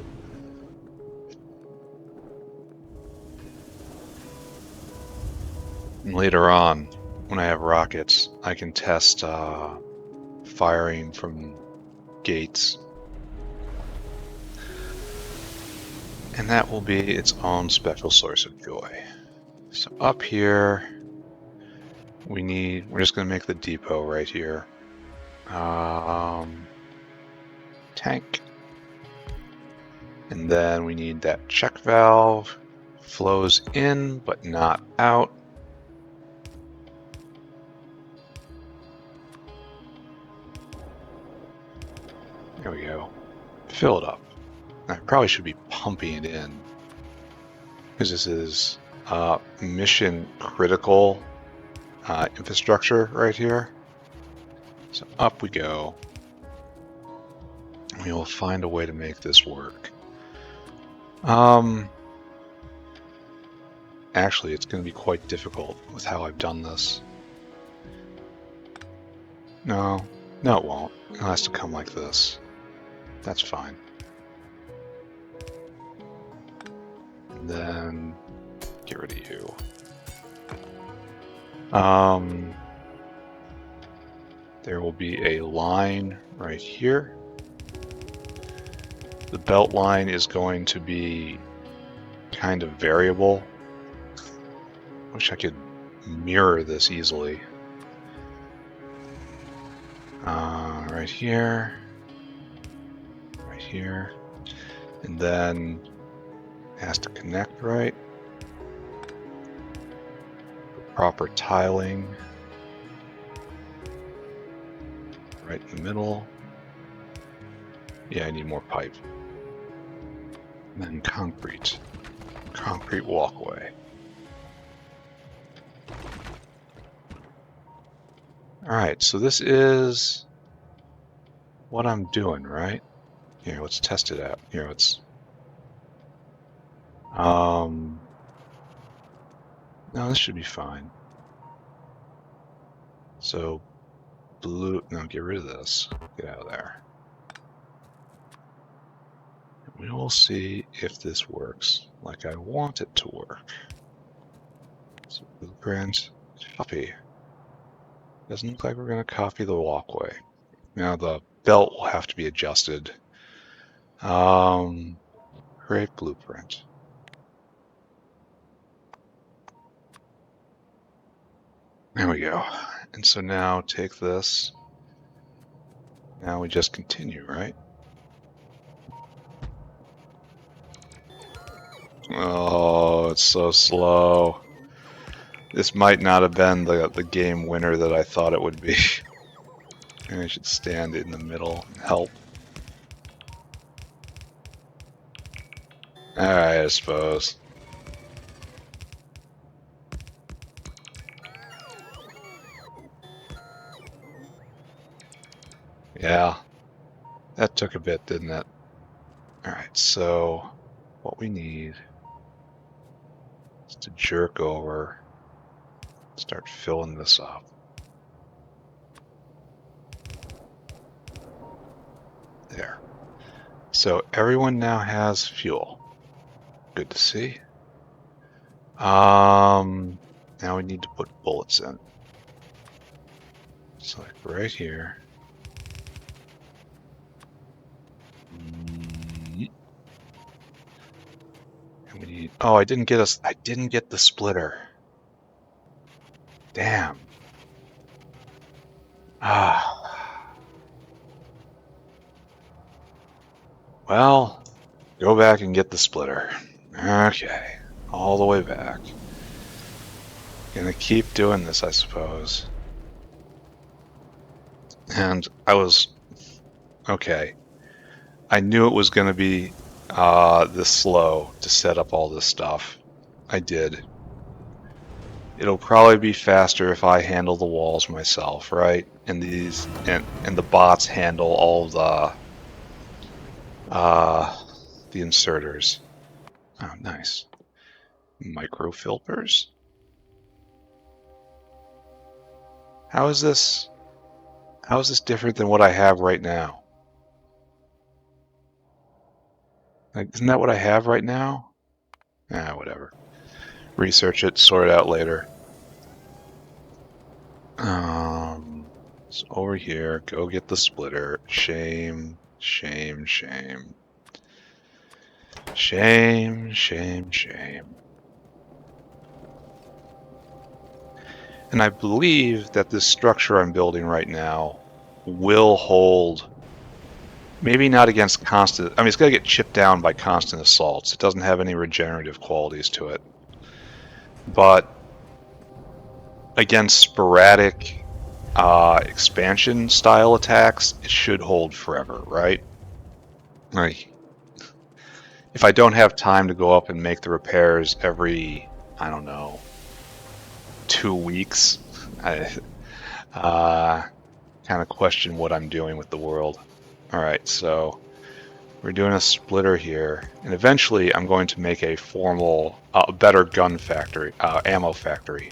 And later on, when I have rockets, I can test firing from gates. And that will be its own special source of joy. So up here, we're just going to make the depot right here. Tank. And then we need that check valve. Flows in, but not out. There we go. Fill it up. I probably should be pumping it in, because this is mission critical infrastructure right here. So up we go. We will find a way to make this work. Actually, it's going to be quite difficult with how I've done this. No, it won't. It has to come like this. That's fine. And then get rid of you. There will be a line right here. The belt line is going to be kind of variable. Wish I could mirror this easily. Right here, and then it has to connect right. Proper tiling right in the middle. Yeah, I need more pipe. And then concrete. concrete walkway. Alright, so this is what I'm doing, right? Here, let's test it out. Here, let's... No, this should be fine. So, blue... No, get rid of this. Get out of there. We will see if this works like I want it to work. So, blueprint, copy. Doesn't look like we're going to copy the walkway. Now the belt will have to be adjusted. Create blueprint. There we go. And so now take this. Now we just continue, right? Oh, it's so slow. This might not have been the game winner that I thought it would be. Maybe I should stand in the middle and help. Alright, I suppose. Yeah, that took a bit, didn't it? Alright, so what we need is to jerk over, start filling this up. There. So everyone now has fuel. Good to see. Now we need to put bullets in. So like right here. And we need, oh, I didn't get the splitter. Damn. Well, go back and get the splitter. Okay, all the way back. Gonna keep doing this, I suppose. And I was... okay. I knew it was gonna be this slow to set up all this stuff. I did. It'll probably be faster if I handle the walls myself, right? And these and the bots handle all the inserters. Oh, nice. Microfilters. How is this different than what I have right now? Like, isn't that what I have right now? Whatever. Research it, sort it out later. So over here, go get the splitter. Shame, shame, shame. Shame, shame, shame. And I believe that this structure I'm building right now will hold, maybe not against constant, I mean, it's going to get chipped down by constant assaults. It doesn't have any regenerative qualities to it. But against sporadic expansion style attacks, it should hold forever, right? Like, if I don't have time to go up and make the repairs every, I don't know, 2 weeks, I kind of question what I'm doing with the world. Alright, so we're doing a splitter here, and eventually I'm going to make a formal, better gun factory, ammo factory.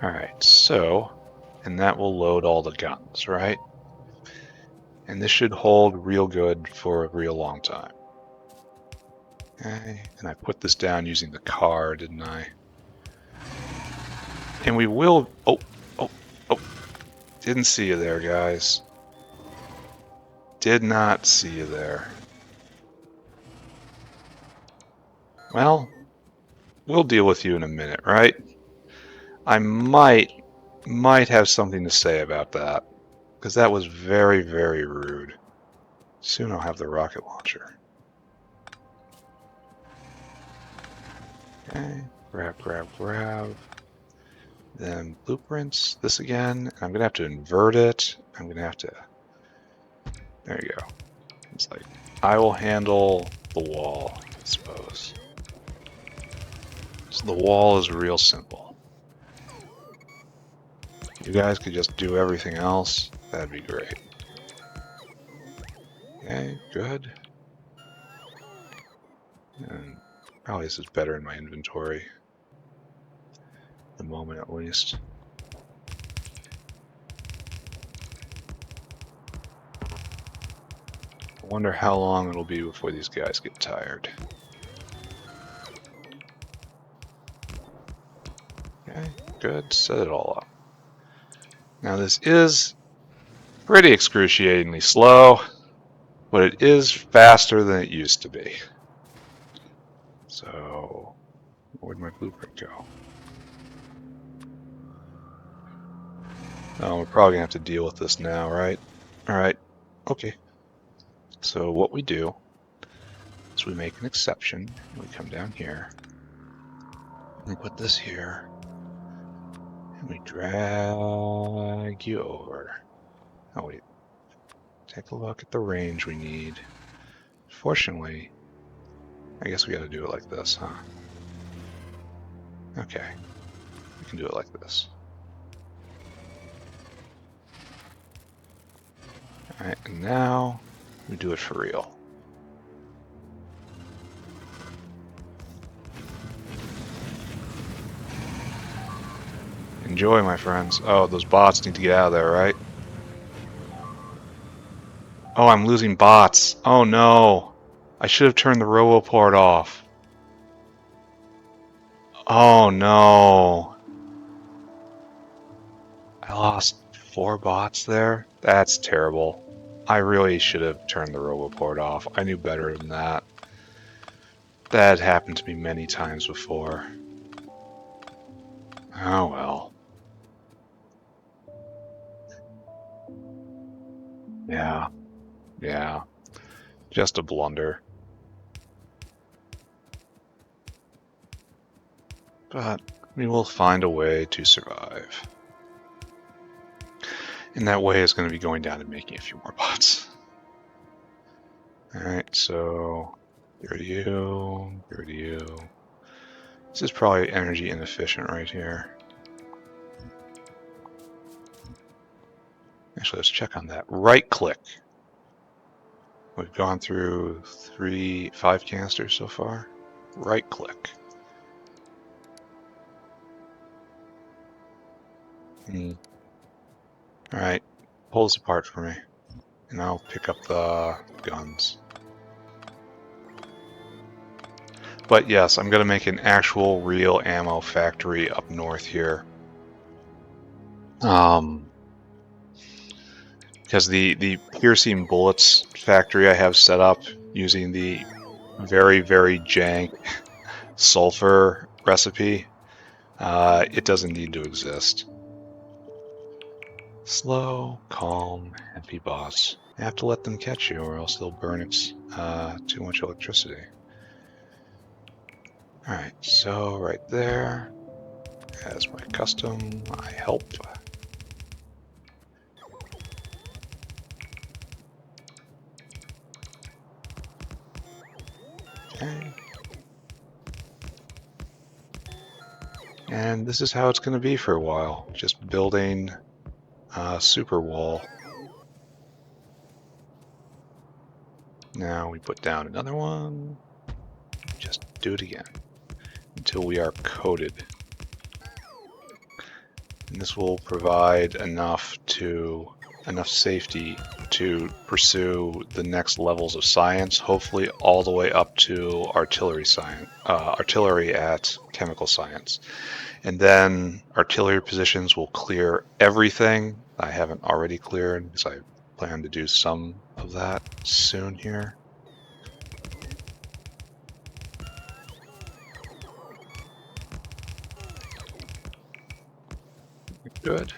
Alright, so, and that will load all the guns, right? And this should hold real good for a real long time. Okay, and I put this down using the car, didn't I? And we will... oh, didn't see you there, guys. Did not see you there. Well, we'll deal with you in a minute, right? I might have something to say about that, because that was very, very rude. Soon I'll have the rocket launcher. Okay, grab, grab, grab. Then blueprints, this again, and I'm gonna have to invert it. I'm gonna have to, there you go. It's like, I will handle the wall, I suppose. So the wall is real simple. You guys could just do everything else, that'd be great. Okay, good. And probably this is better in my inventory. At the moment, at least. I wonder how long it'll be before these guys get tired. Okay, good. Set it all up. Now this is pretty excruciatingly slow, but it is faster than it used to be. So, where'd my blueprint go? Oh, we're probably gonna have to deal with this now, right? Alright, okay. So what we do is we make an exception, and we come down here, and we put this here, and we drag you over. Oh wait, take a look at the range we need. Fortunately, I guess we gotta do it like this, huh? Okay, we can do it like this. Alright, and now we do it for real. Enjoy, my friends. Oh, those bots need to get out of there, right? Oh, I'm losing bots. Oh no. I should have turned the RoboPort off. Oh no. I lost 4 bots there? That's terrible. I really should have turned the RoboPort off. I knew better than that. That happened to me many times before. Oh well. Yeah. Just a blunder. But we will find a way to survive. And that way is going to be going down and making a few more bots. Alright, so get rid of you, get rid of you. This is probably energy inefficient right here. Actually, let's check on that. Right click. We've gone through 5 canisters so far. Right click. Alright, pull this apart for me. And I'll pick up the guns. But yes, I'm going to make an actual real ammo factory up north here. Because the piercing bullets factory I have set up using the very, very jank sulfur recipe, it doesn't need to exist. Slow, calm, happy boss. You have to let them catch you or else they'll burn too much electricity. Alright, so right there, as my custom, I help. Okay. And this is how it's going to be for a while, just building a super wall. Now we put down another one, just do it again until we are coated. And this will provide enough safety to pursue the next levels of science, hopefully all the way up to artillery at chemical science. And then artillery positions will clear everything I haven't already cleared, because I plan to do some of that soon here. Good.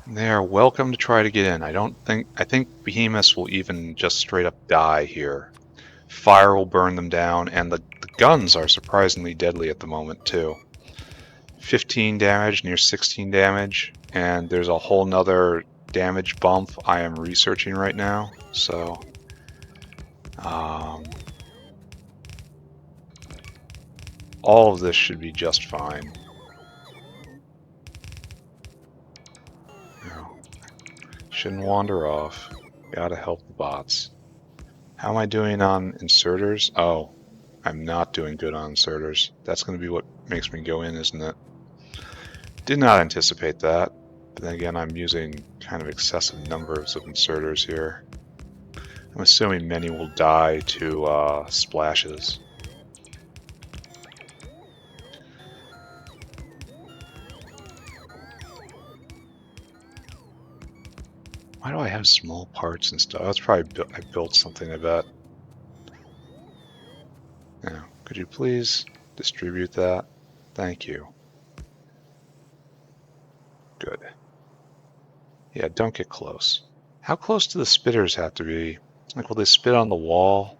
They are welcome to try to get in. I think behemoths will even just straight up die here. Fire will burn them down, and the guns are surprisingly deadly at the moment too. 15 damage, near 16 damage, and there's a whole nother damage bump I am researching right now, so all of this should be just fine. No, shouldn't wander off. Gotta help the bots. How am I doing on inserters? Oh, I'm not doing good on inserters. That's going to be what makes me go in, isn't it? Did not anticipate that. But then again, I'm using kind of excessive numbers of inserters here. I'm assuming many will die to splashes. Why do I have small parts and stuff? That's probably I built something, I bet. Now, could you please distribute that? Thank you. Good. Yeah, don't get close. How close do the spitters have to be? Like, will they spit on the wall?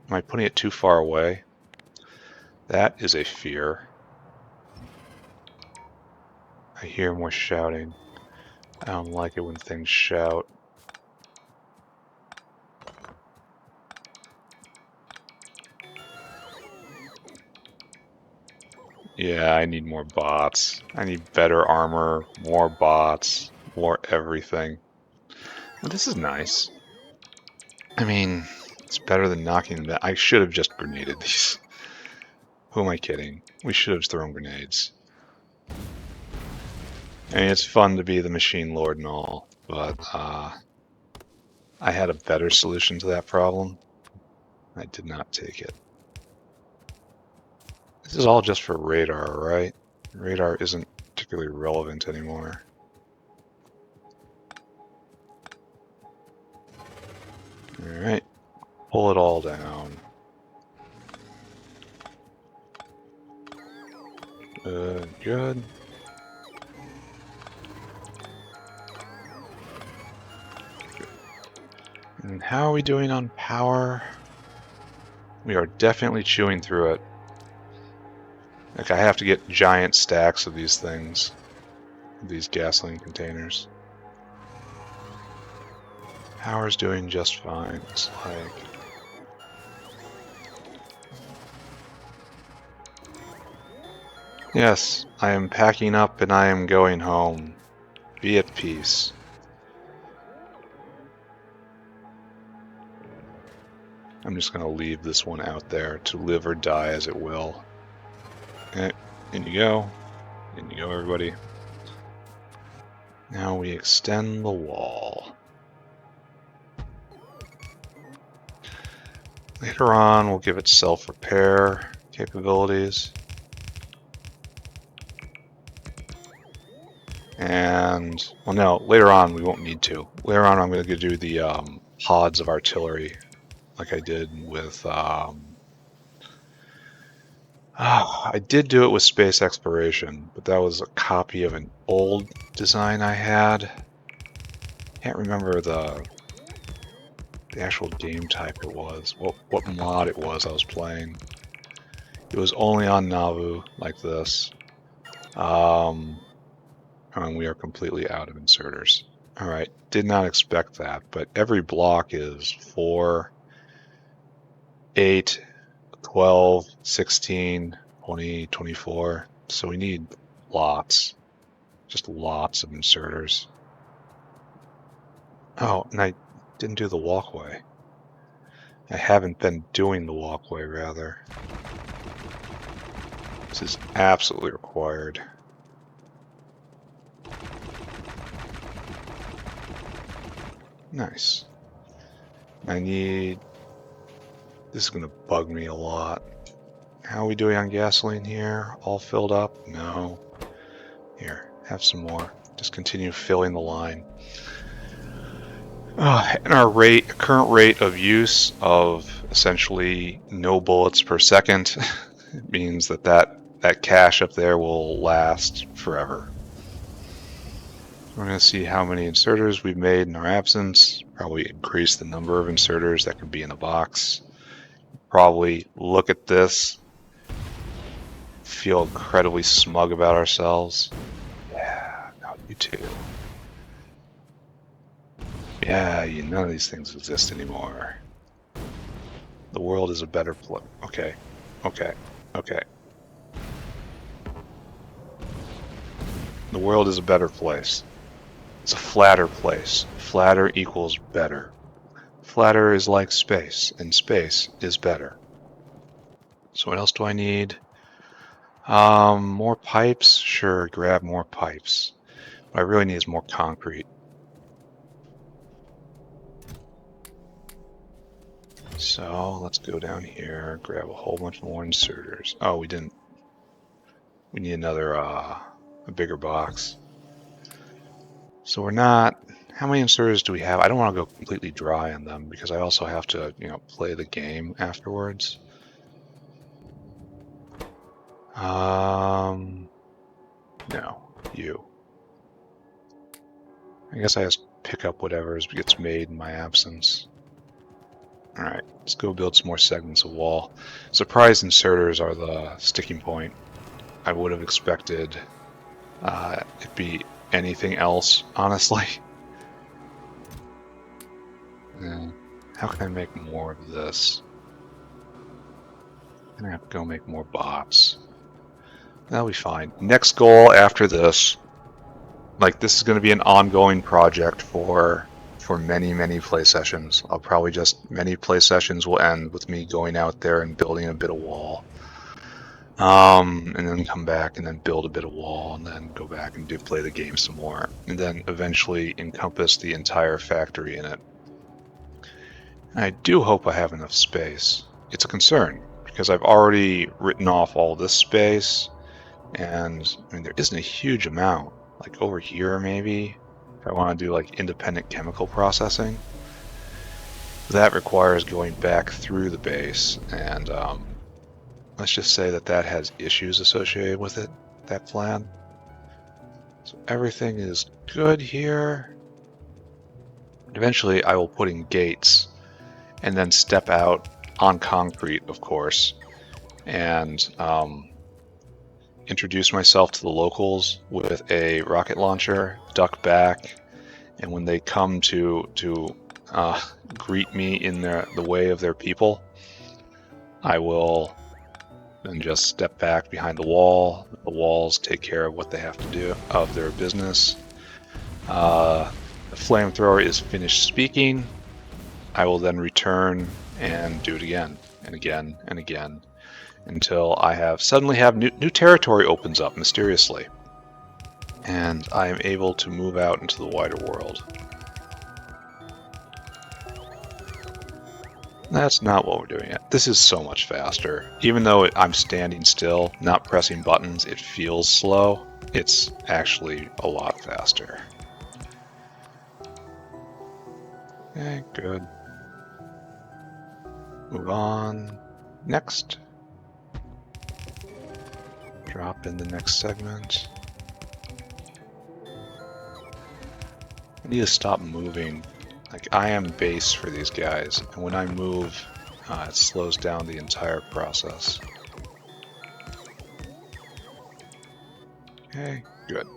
Am I putting it too far away? That is a fear. I hear more shouting. I don't like it when things shout. Yeah, I need more bots. I need better armor, more bots, more everything. Well, this is nice. I mean, it's better than knocking them. I should have just grenaded these. Who am I kidding? We should have thrown grenades. I mean, it's fun to be the machine lord and all, but I had a better solution to that problem. I did not take it. This is all just for radar, right? Radar isn't particularly relevant anymore. Alright, pull it all down. Good. And how are we doing on power? We are definitely chewing through it. Like, I have to get giant stacks of these things. These gasoline containers. Power's doing just fine, it's like. Yes, I am packing up and I am going home. Be at peace. I'm just going to leave this one out there to live or die as it will. Okay, in you go. In you go, everybody. Now we extend the wall. Later on, we'll give it self-repair capabilities. And, well, no, later on we won't need to. Later on I'm going to do the pods of artillery, like I did with... I did do it with space exploration, but that was a copy of an old design I had. Can't remember the actual game type it was, what mod it was I was playing. It was only on Nauvoo, like this. And we are completely out of inserters. Alright, did not expect that, but every block is 4, 8, 12, 16, 20, 24. So we need lots. Just lots of inserters. Oh, and I didn't do the walkway. I haven't been doing the walkway, rather. This is absolutely required. Nice. I need... This is going to bug me a lot. How are we doing on gasoline here? All filled up? No. Here, have some more. Just continue filling the line. And our current rate of use of essentially no bullets per second means that cache up there will last forever. We're going to see how many inserters we've made in our absence. Probably increase the number of inserters that could be in a box. Probably look at this feel incredibly smug about ourselves. Yeah, no, you too. Yeah, none of these things exist anymore. The world is a better place. Okay, okay, okay. The world is a better place. It's a flatter place. Flatter equals better. Flatter is like space, and space is better. So what else do I need? More pipes? Sure, grab more pipes. What I really need is more concrete. So let's go down here, grab a whole bunch more inserters. Oh, we didn't. We need another, a bigger box. So we're not. How many inserters do we have? I don't want to go completely dry on them because I also have to, play the game afterwards. No, you. I guess I just pick up whatever gets made in my absence. Alright, let's go build some more segments of wall. Surprise inserters are the sticking point. I would have expected it be anything else, honestly. How can I make more of this? I'm gonna have to go make more bots. That'll be fine. Next goal after this, like this is going to be an ongoing project for many play sessions. Many play sessions will end with me going out there and building a bit of wall. And then come back and then build a bit of wall and then go back and play the game some more. And then eventually encompass the entire factory in it. And I do hope I have enough space. It's a concern because I've already written off all this space, and I mean there isn't a huge amount. Like over here maybe, if I want to do like independent chemical processing. That requires going back through the base, and let's just say that has issues associated with it, that plan. So everything is good here. Eventually I will put in gates and then step out on concrete, of course, and introduce myself to the locals with a rocket launcher, duck back, and when they come to greet me in the way of their people, I will then just step back behind the wall. The walls take care of what they have to do of their business. The flamethrower is finished speaking. I will then return and do it again and again and again until I suddenly have new territory opens up mysteriously, and I am able to move out into the wider world. That's not what we're doing yet. This is so much faster. Even though I'm standing still, not pressing buttons, it feels slow. It's actually a lot faster. Okay, good. Move on. Next. Drop in the next segment. I need to stop moving. Like, I am base for these guys, and when I move, it slows down the entire process. Okay, good.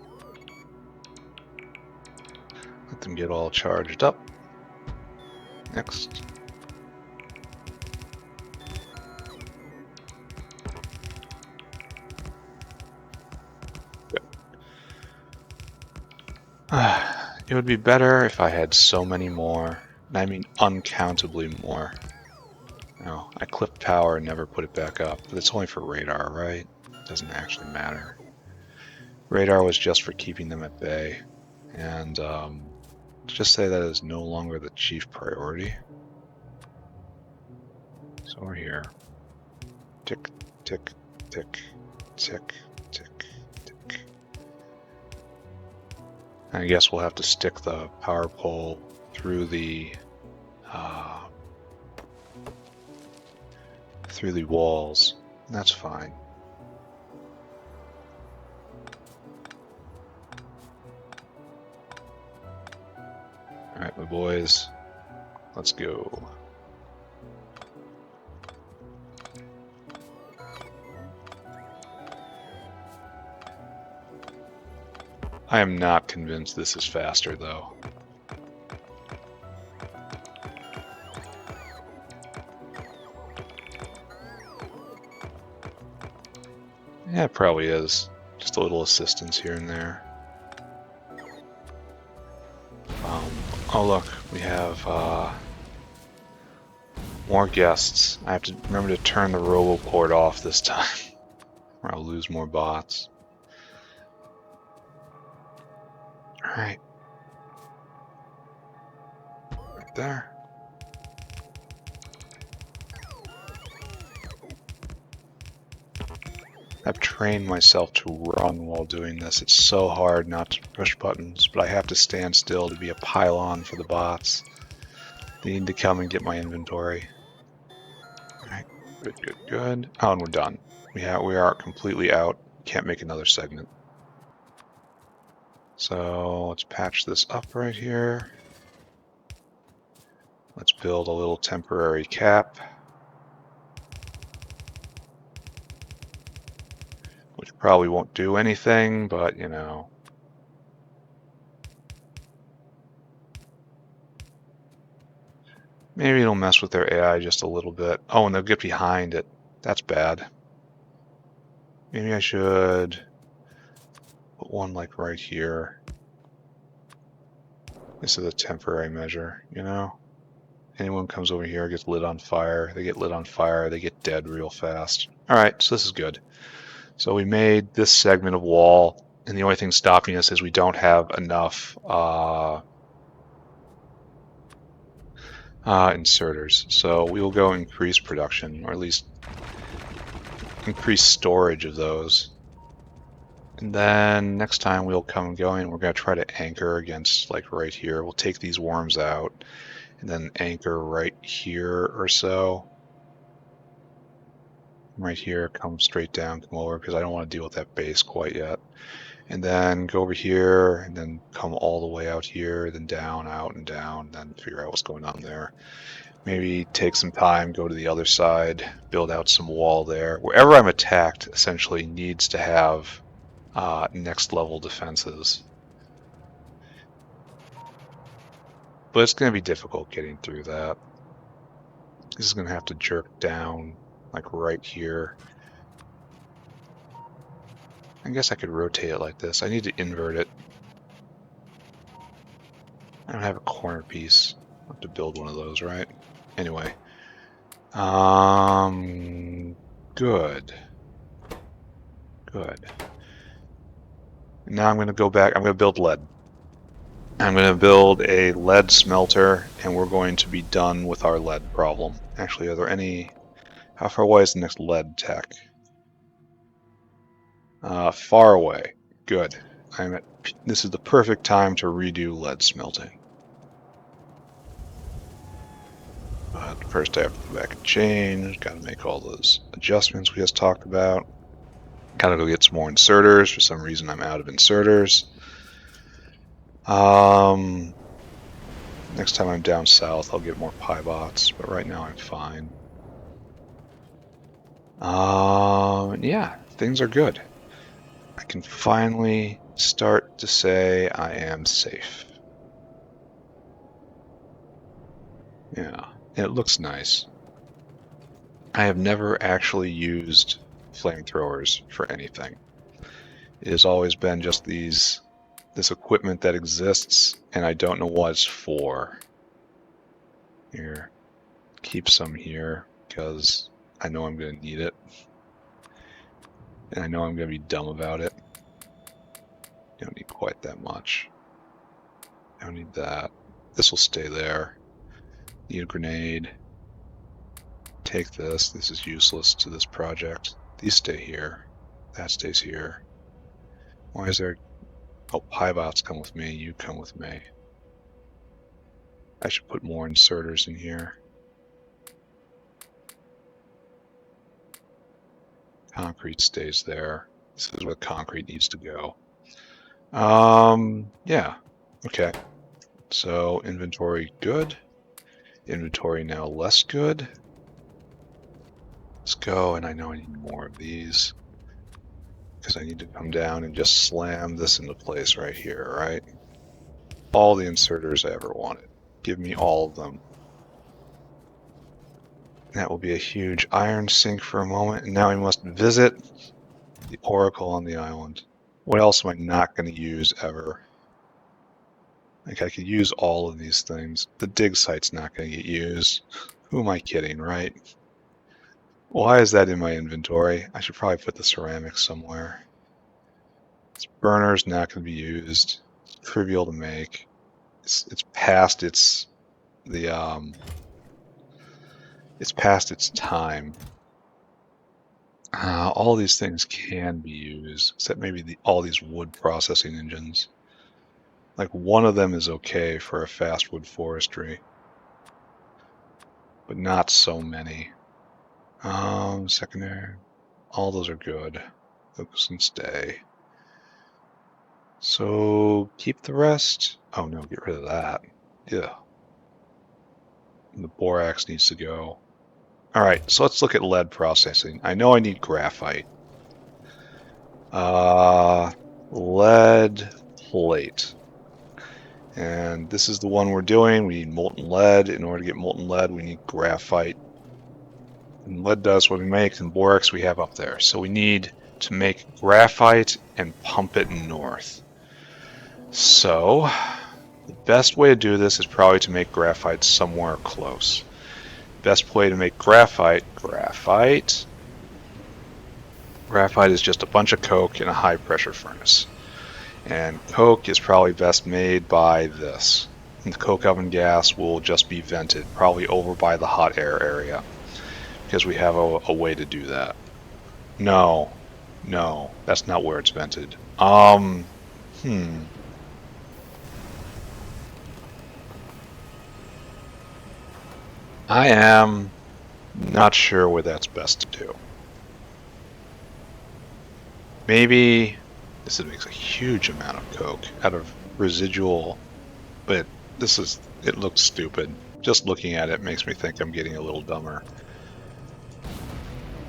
Let them get all charged up. Next. Good. It would be better if I had so many more, and I mean uncountably more. No, I clipped power and never put it back up, but it's only for radar, right? It doesn't actually matter. Radar was just for keeping them at bay, and just say that is no longer the chief priority. So we're here. Tick, tick, tick, tick, tick, tick. I guess we'll have to stick the power pole through the walls. That's fine. Alright, my boys, let's go. I am not convinced this is faster, though. Yeah, it probably is. Just a little assistance here and there. Oh look, we have more guests. I have to remember to turn the roboport off this time, or I'll lose more bots. Alright. Right there. I've trained myself to run while doing this. It's so hard not to push buttons, but I have to stand still to be a pylon for the bots. They need to come and get my inventory. Alright, good, good, good. Oh, and we're done. We are completely out. Can't make another segment. So let's patch this up right here. Let's build a little temporary cap. Which probably won't do anything, but you know. Maybe it'll mess with their AI just a little bit. Oh, and they'll get behind it. That's bad. Maybe I should put one like right here. This is a temporary measure, you know? Anyone comes over here gets lit on fire. They get lit on fire, they get dead real fast. Alright, so this is good. So we made this segment of wall, and the only thing stopping us is we don't have enough inserters. So we will go increase production, or at least increase storage of those. And then next time we'll come going, we're going to try to anchor against like right here. We'll take these worms out and then anchor right here or so. Right here, come straight down, come over, because I don't want to deal with that base quite yet. And then go over here and then come all the way out here, then down, out, and down, then figure out what's going on there. Maybe take some time, go to the other side, build out some wall there. Wherever I'm attacked essentially needs to have next level defenses. But it's going to be difficult getting through that. This is going to have to jerk down like right here. I guess I could rotate it like this. I need to invert it. I don't have a corner piece. I'll have to build one of those, right? Anyway. Good. Good. Now I'm going to go back. I'm going to build lead. I'm going to build a lead smelter, and we're going to be done with our lead problem. Actually, are there any... How far away is the next lead tech? Far away. Good. This is the perfect time to redo lead smelting. But first I have to go back and change. Got to make all those adjustments we just talked about. Gotta go get some more inserters. For some reason I'm out of inserters. Next time I'm down south I'll get more PyBots, but right now I'm fine. Yeah, things are good. I can finally start to say I am safe. Yeah, it looks nice. I have never actually used flamethrowers for anything. It has always been just this equipment that exists, and I don't know what it's for. Here, keep some here, because I know I'm going to need it. And I know I'm going to be dumb about it. Don't need quite that much. Don't need that. This will stay there. Need a grenade. Take this. This is useless to this project. These stay here. That stays here. Why is there... Oh, PyBots come with me. You come with me. I should put more inserters in here. Concrete stays there. This is where concrete needs to go. Yeah. Okay. So inventory good. Inventory now less good. Let's go, and I know I need more of these. because I need to come down and just slam this into place right here, right? All the inserters I ever wanted. Give me all of them. That will be a huge iron sink for a moment, and now we must visit the oracle on the island. What else am I not going to use ever? Like, I could use all of these things. The dig site's not going to get used. Who am I kidding, right? Why is that in my inventory? I should probably put the ceramics somewhere. This burner's not going to be used. It's trivial to make. It's past its it's past its time. All these things can be used, except maybe all these wood processing engines. Like, one of them is okay for a fast wood forestry, but not so many. Secondary, all those are good. Focus and stay. So keep the rest. Oh no, get rid of that. Yeah. The borax needs to go. All right, so let's look at lead processing. I know I need graphite. Lead plate. And this is the one we're doing. We need molten lead. In order to get molten lead, we need graphite. And lead does what we make, and borax we have up there. So we need to make graphite and pump it north. So the best way to do this is probably to make graphite somewhere close. Best way to make graphite is just a bunch of coke in a high pressure furnace. And coke is probably best made by this. And the coke oven gas will just be vented, probably over by the hot air area, because we have a way to do that. No, that's not where it's vented. I am not sure where that's best to do. Maybe this makes a huge amount of coke out of residual, but it looks stupid. Just looking at it makes me think I'm getting a little dumber.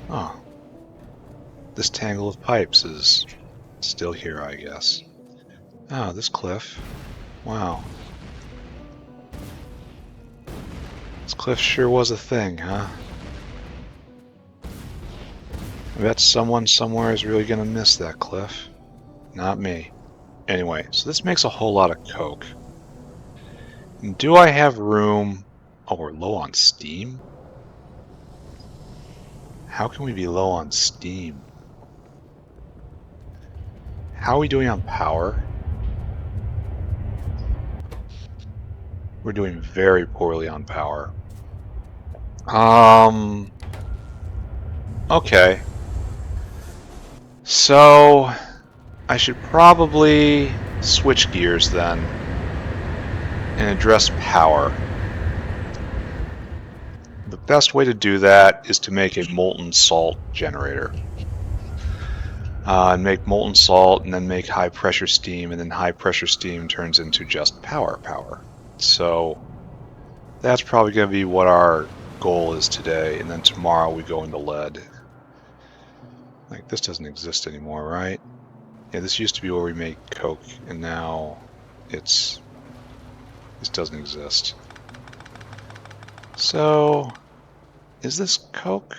Oh, this tangle of pipes is still here, I guess. Oh, this cliff. Wow. This cliff sure was a thing, huh? I bet someone somewhere is really gonna miss that cliff. Not me. Anyway, so this makes a whole lot of coke. Do I have room? Oh, we're low on steam? How can we be low on steam? How are we doing on power? We're doing very poorly on power. Okay. So I should probably switch gears then and address power. The best way to do that is to make a molten salt generator. And make molten salt and then make high pressure steam, and then high pressure steam turns into just power. So that's probably going to be what our goal is today, and then tomorrow we go into lead. Like, this doesn't exist anymore, right? Yeah, this used to be where we make coke, and now this doesn't exist. So, is this coke?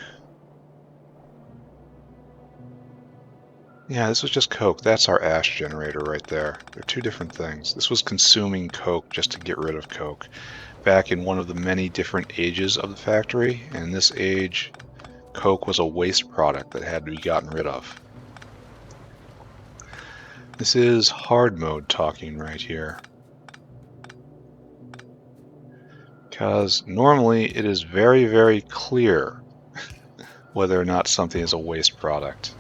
Yeah, this was just coke. That's our ash generator right there. They're two different things. This was consuming coke just to get rid of coke back in one of the many different ages of the factory, and in this age, coke was a waste product that had to be gotten rid of. This is hard mode talking right here. Because normally it is very, very clear whether or not something is a waste product.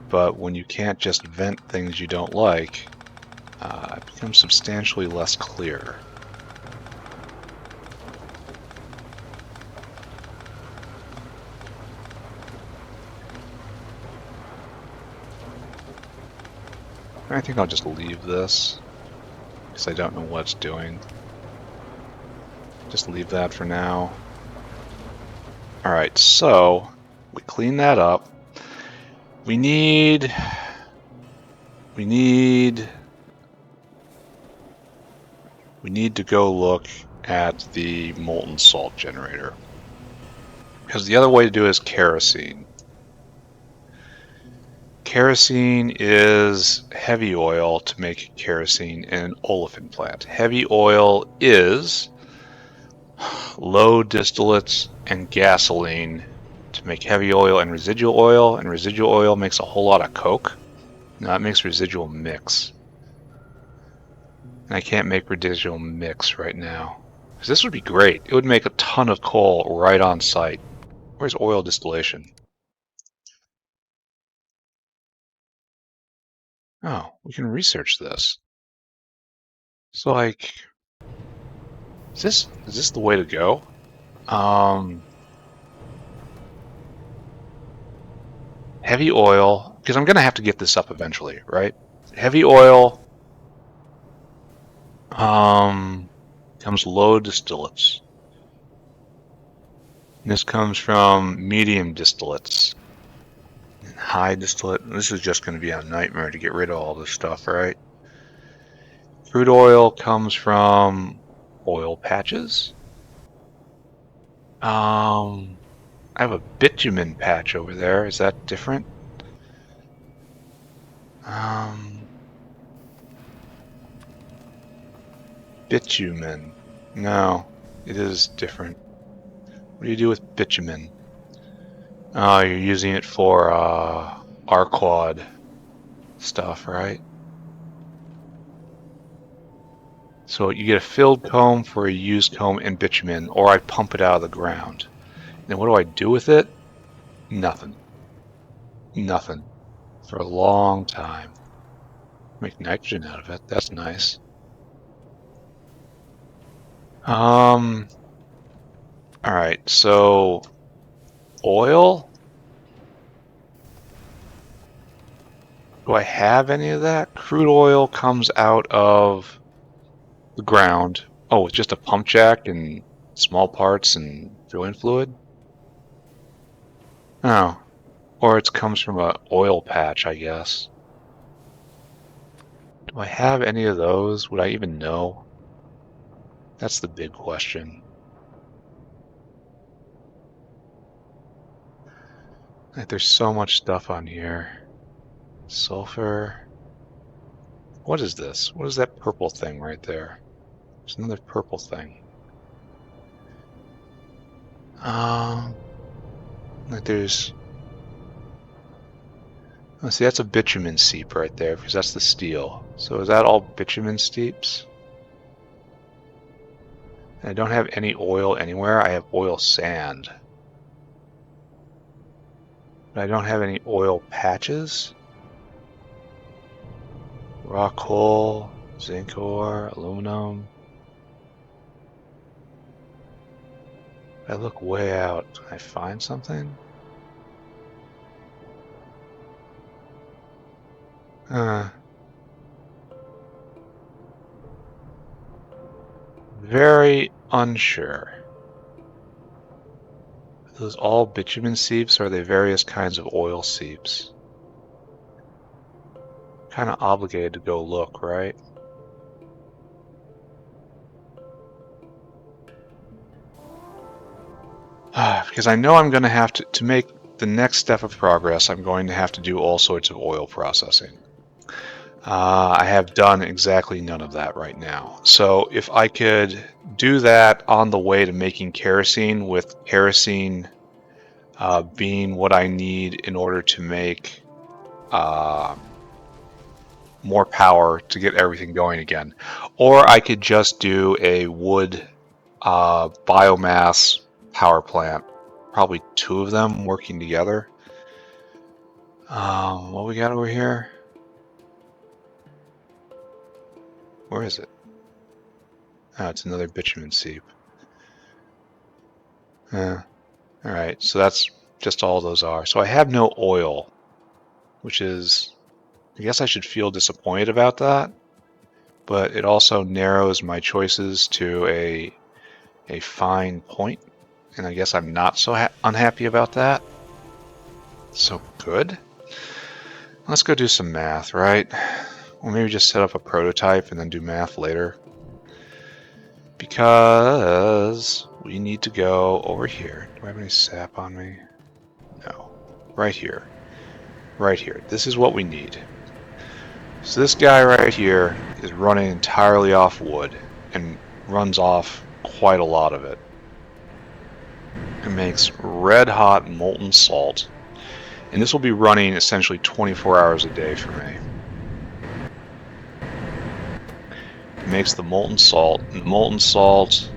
But when you can't just vent things you don't like, it becomes substantially less clear. I think I'll just leave this, because I don't know what it's doing. Just leave that for now. Alright, so we clean that up. We need to go look at the molten salt generator. Because the other way to do it is kerosene. Kerosene is heavy oil to make kerosene in an olefin plant. Heavy oil is low distillates and gasoline to make heavy oil, and residual oil makes a whole lot of coke. No, it makes residual mix. And I can't make residual mix right now. Because this would be great. It would make a ton of coal right on site. Where's oil distillation? Oh, we can research this. So, like, is this the way to go? Heavy oil, because I'm going to have to get this up eventually, right? Heavy oil comes low distillates. And this comes from medium distillates. And high distillate. This is just going to be a nightmare to get rid of all this stuff, right? Crude oil comes from oil patches. I have a bitumen patch over there. Is that different? Bitumen. No, it is different. What do you do with bitumen? Oh, you're using it for R-Quad stuff, right? So you get a filled comb for a used comb and bitumen, or I pump it out of the ground. Then what do I do with it? Nothing. Nothing. For a long time. Make nitrogen out of it. That's nice. Alright, so oil? Do I have any of that? Crude oil comes out of the ground. Oh, it's just a pump jack and small parts and drilling fluid? Oh. Or it comes from an oil patch, I guess. Do I have any of those? Would I even know? That's the big question. Like, there's so much stuff on here. Sulfur. What is this? What is that purple thing right there? There's another purple thing. Like there's... Oh, see, that's a bitumen seep right there, because that's the steel. So is that all bitumen seeps? And I don't have any oil anywhere. I have oil sand. But I don't have any oil patches. Rock coal, zinc ore, aluminum. If I look way out, can I find something? Very unsure. Are those all bitumen seeps, or are they various kinds of oil seeps? Kind of obligated to go look, right? Because I know I'm going to have to make the next step of progress, I'm going to have to do all sorts of oil processing. I have done exactly none of that right now. So if I could do that on the way to making kerosene, with kerosene being what I need in order to make more power to get everything going again. Or I could just do a wood biomass power plant, probably two of them working together. What we got over here? Where is it? Oh, it's another bitumen seep. Alright, so that's just all those are. So I have no oil, which is, I guess I should feel disappointed about that, but it also narrows my choices to a fine point, and I guess I'm not so unhappy about that. So good. Let's go do some math, right? Or maybe just set up a prototype and then do math later. Because we need to go over here. Do I have any sap on me? No. Right here. Right here. This is what we need. So this guy right here is running entirely off wood and runs off quite a lot of it. It makes red hot molten salt. And this will be running essentially 24 hours a day for me. It makes the molten salt. And the molten salt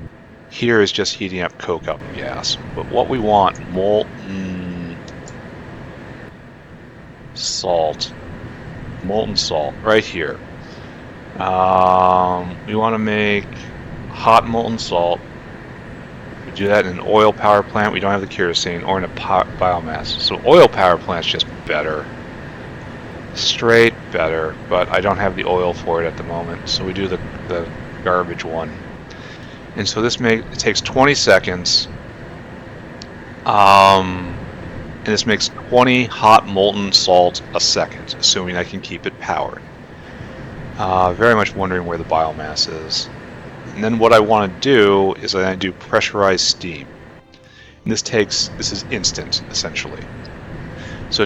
here is just heating up coke up gas. But what we want, molten salt. Molten salt, right here. We want to make hot molten salt. We do that in an oil power plant. We don't have the kerosene, or in a biomass. So oil power plant's just better. Straight better, but I don't have the oil for it at the moment, so we do the garbage one. And so this it takes 20 seconds. And this makes 20 hot molten salt a second, assuming I can keep it powered. Very much wondering where the biomass is. And then what I want to do is I do pressurized steam. And this is instant, essentially. So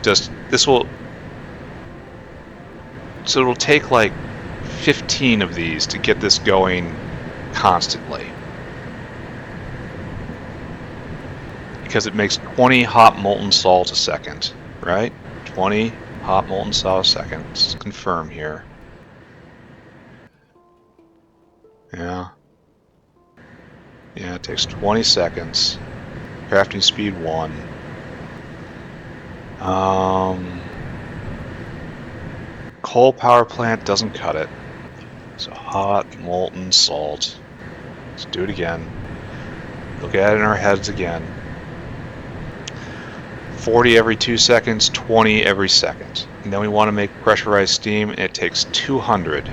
it'll take like 15 of these to get this going constantly. Because it makes 20 hot molten salt a second, right? 20 hot molten salt a second. Let's confirm here. Yeah. Yeah, it takes 20 seconds. Crafting speed 1. Coal power plant doesn't cut it. So hot molten salt. Let's do it again. Look at it in our heads again. 40 every 2 seconds, 20 every second. And then we want to make pressurized steam, and it takes 200.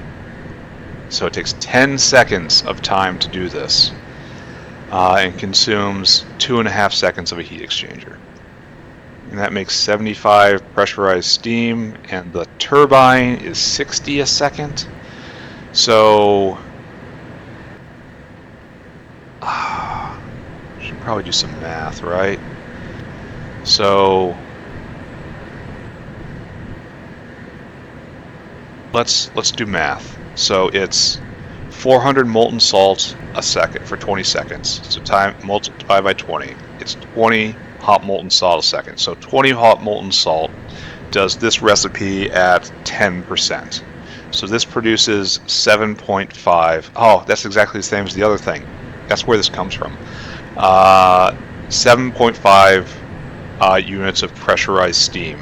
So it takes 10 seconds of time to do this. And consumes 2.5 seconds of a heat exchanger. And that makes 75 pressurized steam, and the turbine is 60 a second. So should probably do some math, right? So let's do math. So it's 400 molten salt a second for 20 seconds. So time multiplied by 20. It's 20 hot molten salt a second. So 20 hot molten salt does this recipe at 10%. So this produces 7.5. Oh, that's exactly the same as the other thing. That's where this comes from. 7.5 units of pressurized steam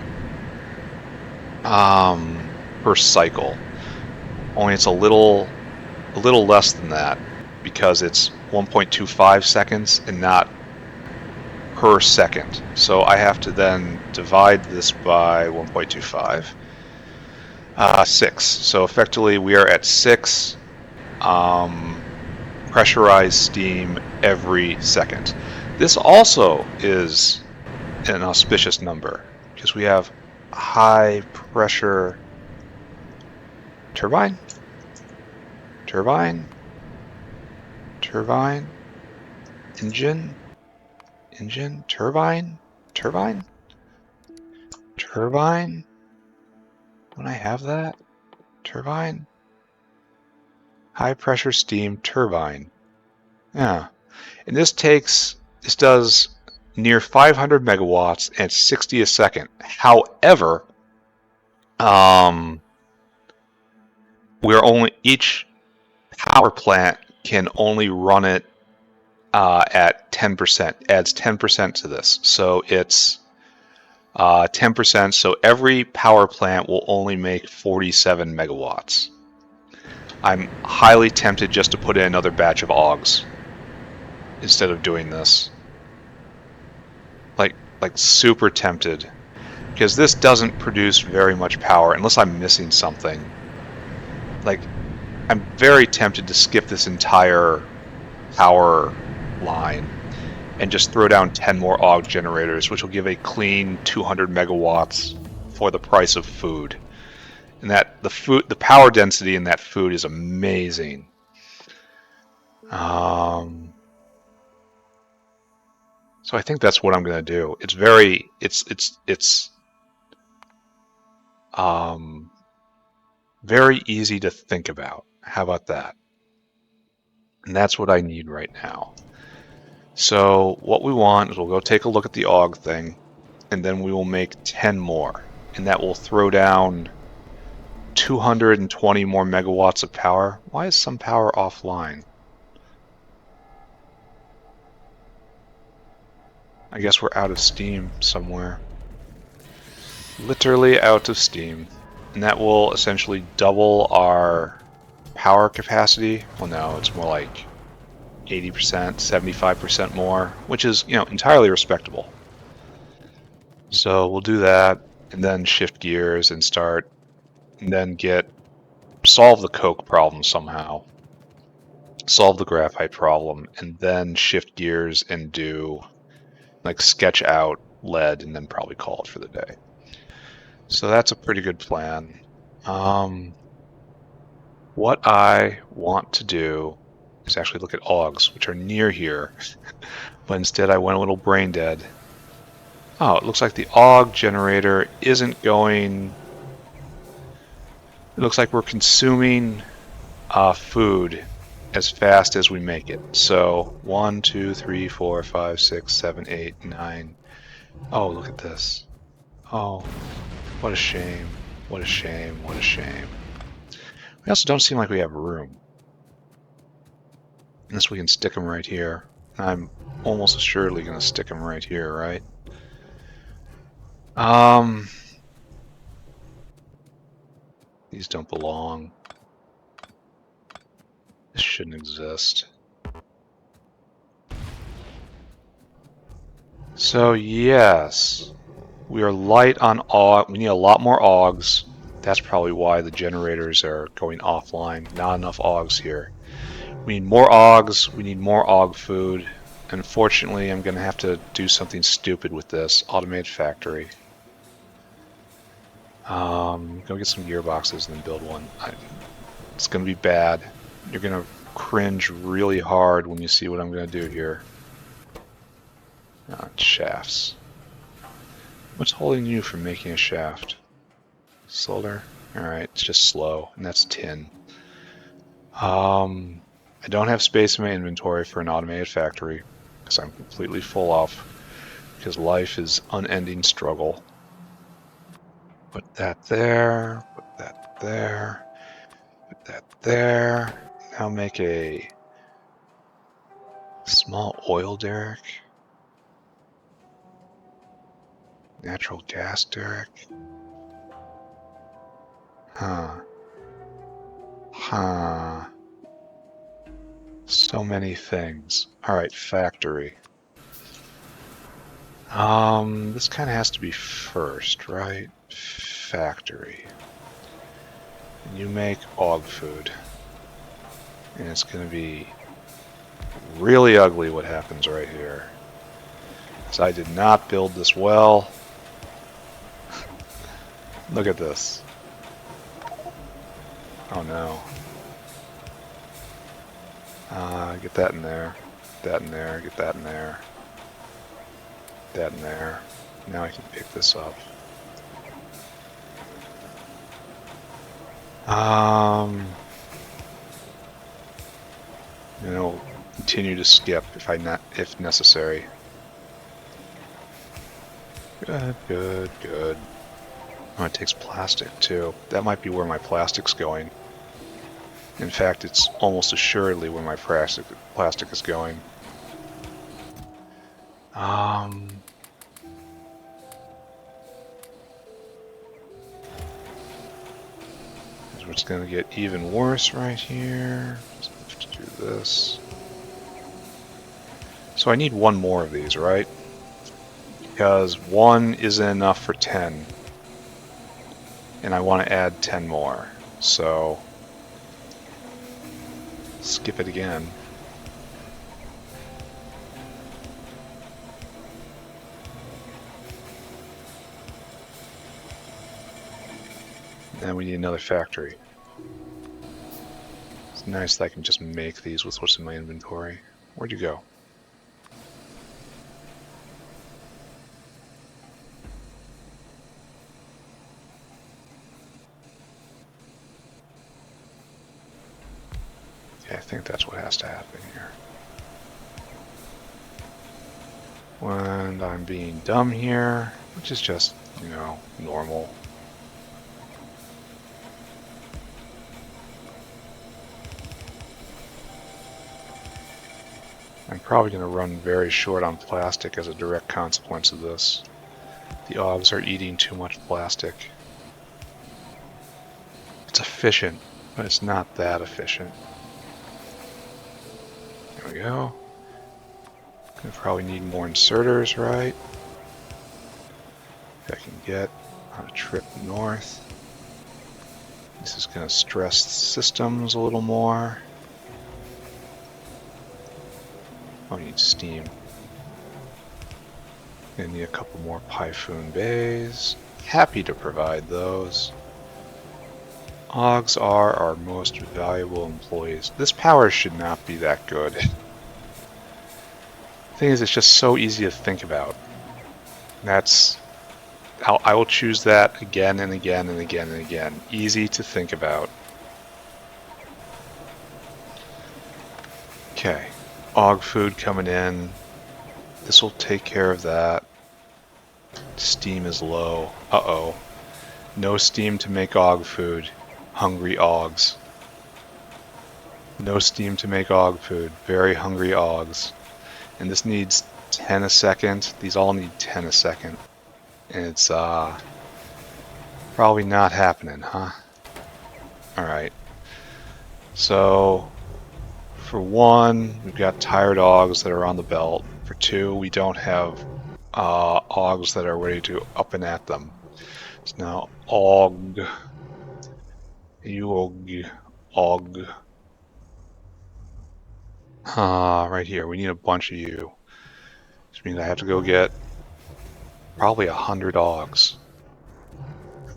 per cycle. Only it's a little less than that because it's 1.25 seconds and not per second. So I have to then divide this by 1.25. 6. So effectively we are at 6 pressurized steam every second. This also is an auspicious number because we have high pressure turbine, engine, turbine. Don't I have that? Turbine? High pressure steam turbine. Yeah. And this does near 500 megawatts and 60 a second. However, each power plant can only run it at 10%, adds 10% to this. So it's 10%, so every power plant will only make 47 megawatts. I'm highly tempted just to put in another batch of augs instead of doing this. Like super tempted. Because this doesn't produce very much power unless I'm missing something. Like, I'm very tempted to skip this entire power line and just throw down 10 more AUG generators, which will give a clean 200 megawatts for the price of food. And that the power density in that food is amazing. So I think that's what I'm going to do. It's very very easy to think about. How about that? And that's what I need right now. So what we want is we'll go take a look at the AUG thing, and then we will make 10 more, and that will throw down 220 more megawatts of power. Why is some power offline? I guess we're out of steam somewhere. Literally out of steam. And that will essentially double our power capacity. Well, no, it's more like 80%, 75% more, which is, entirely respectable. So we'll do that, and then shift gears and start, and then solve the coke problem somehow. Solve the graphite problem, and then shift gears and do, like, sketch out lead, and then probably call it for the day. So that's a pretty good plan. What I want to do is actually look at AUGs, which are near here, but instead I went a little brain dead. Oh, it looks like the AUG generator isn't going... It looks like we're consuming food as fast as we make it. So 1, 2, 3, 4, 5, 6, 7, 8, 9. Oh, look at this. Oh, what a shame. What a shame. What a shame. We also don't seem like we have room. Unless we can stick them right here. I'm almost assuredly going to stick them right here, right? These don't belong. This shouldn't exist. So yes, we are light on AUG. We need a lot more AUGs. That's probably why the generators are going offline. Not enough AUGs here. We need more AUGs. We need more AUG food. Unfortunately, I'm going to have to do something stupid with this. Automated factory. Go get some gearboxes and then build one. It's going to be bad. You're going to cringe really hard when you see what I'm going to do here. Shafts. What's holding you from making a shaft? Solder? Alright, it's just slow, and that's tin. I don't have space in my inventory for an automated factory, because I'm completely full off, because life is unending struggle. Put that there, put that there, put that there. Now make a small oil derrick. Natural gas derrick. Huh. So many things. Alright, factory. This kind of has to be first, right? Factory. And you make AUG food. And it's going to be really ugly what happens right here. So I did not build this well. Look at this. Oh no. Get that in there. Get that in there. Get that in there. That in there. Now I can pick this up. And I'll continue to skip if necessary. Good, good, good. Oh, it takes plastic too. That might be where my plastic's going. In fact, it's almost assuredly where my plastic is going. It's going to get even worse right here. Just have to do this. So I need one more of these, right? Because one isn't enough for 10. And I want to add 10 more. So skip it again. And we need another factory. It's nice that I can just make these with what's in my inventory. Where'd you go? Okay, I think that's what has to happen here. When I'm being dumb here, which is just, you know, normal. I'm probably going to run very short on plastic as a direct consequence of this. The Augs are eating too much plastic. It's efficient, but it's not that efficient. There we go. Gonna probably need more inserters, right? If I can get on a trip north. This is gonna stress the systems a little more. I need steam. Gonna need a couple more Typhoon bays. Happy to provide those. Augs are our most valuable employees. This power should not be that good. The thing is, it's just so easy to think about. I will choose that again and again and again and again. Easy to think about. Okay, Aug food coming in. This will take care of that. Steam is low. Uh-oh. No steam to make Aug food. Hungry Augs. No steam to make Aug food. Very hungry Augs. And this needs 10 a second. These all need 10 a second. And it's probably not happening, huh? Alright. So, for one, we've got tired Augs that are on the belt. For two, we don't have Augs that are ready to up and at them. So now Aug. Aug. Right here. We need a bunch of you. Which means I have to go get probably 100 Augs.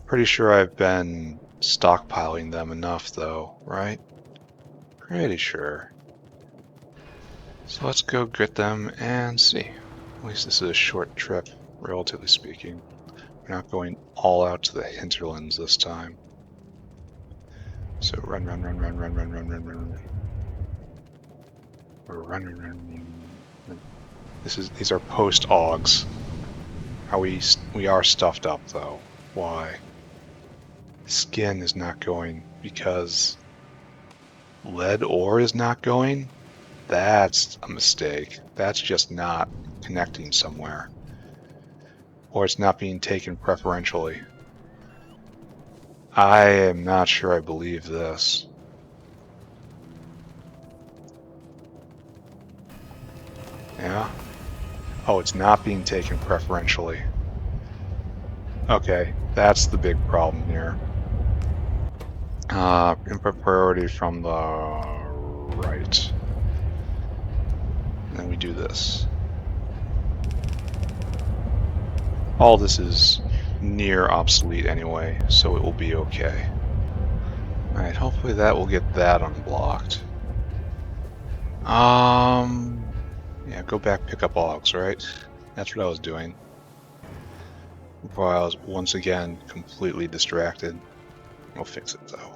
Pretty sure I've been stockpiling them enough though, right? Pretty sure. So let's go get them and see. At least this is a short trip, relatively speaking. We're not going all out to the hinterlands this time. So run. Or run. These are post Augs. We are stuffed up though. Why? Skin is not going because lead ore is not going? That's a mistake. That's just not connecting somewhere. Or it's not being taken preferentially. I am not sure I believe this. Yeah? Oh, it's not being taken preferentially. Okay, that's the big problem here. Input priority from the right. And then we do this. All this is near obsolete anyway, so it will be okay. Alright, hopefully that will get that unblocked. Yeah, go back, pick up Augs, right? That's what I was doing. Before I was once again completely distracted. We'll fix it though.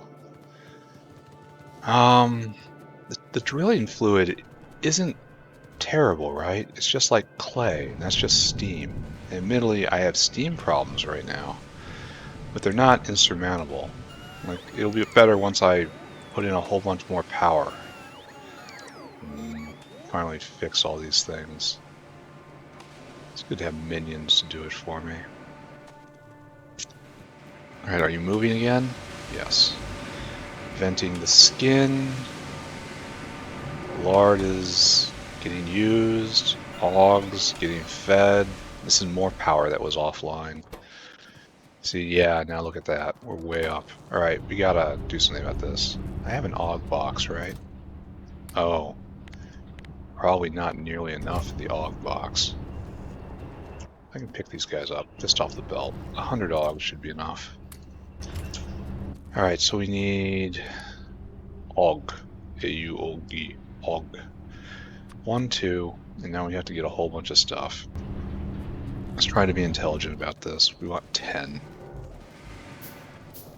The drilling fluid isn't terrible, right? It's just like clay, and that's just steam. Admittedly, I have steam problems right now, but they're not insurmountable. Like, it'll be better once I put in a whole bunch more power. Finally fix all these things. It's good to have minions to do it for me. Alright, are you moving again? Yes. Venting the skin. Lard is getting used. Augs getting fed. This is more power that was offline. See, yeah, now look at that. We're way up. Alright, we gotta do something about this. I have an Aug box, right? Oh. Probably not nearly enough for the Aug box. I can pick these guys up just off the belt. 100 Augs should be enough. Alright, so we need AUG. A-U-O-G. AUG. 1, 2, and now we have to get a whole bunch of stuff. Let's try to be intelligent about this. We want 10.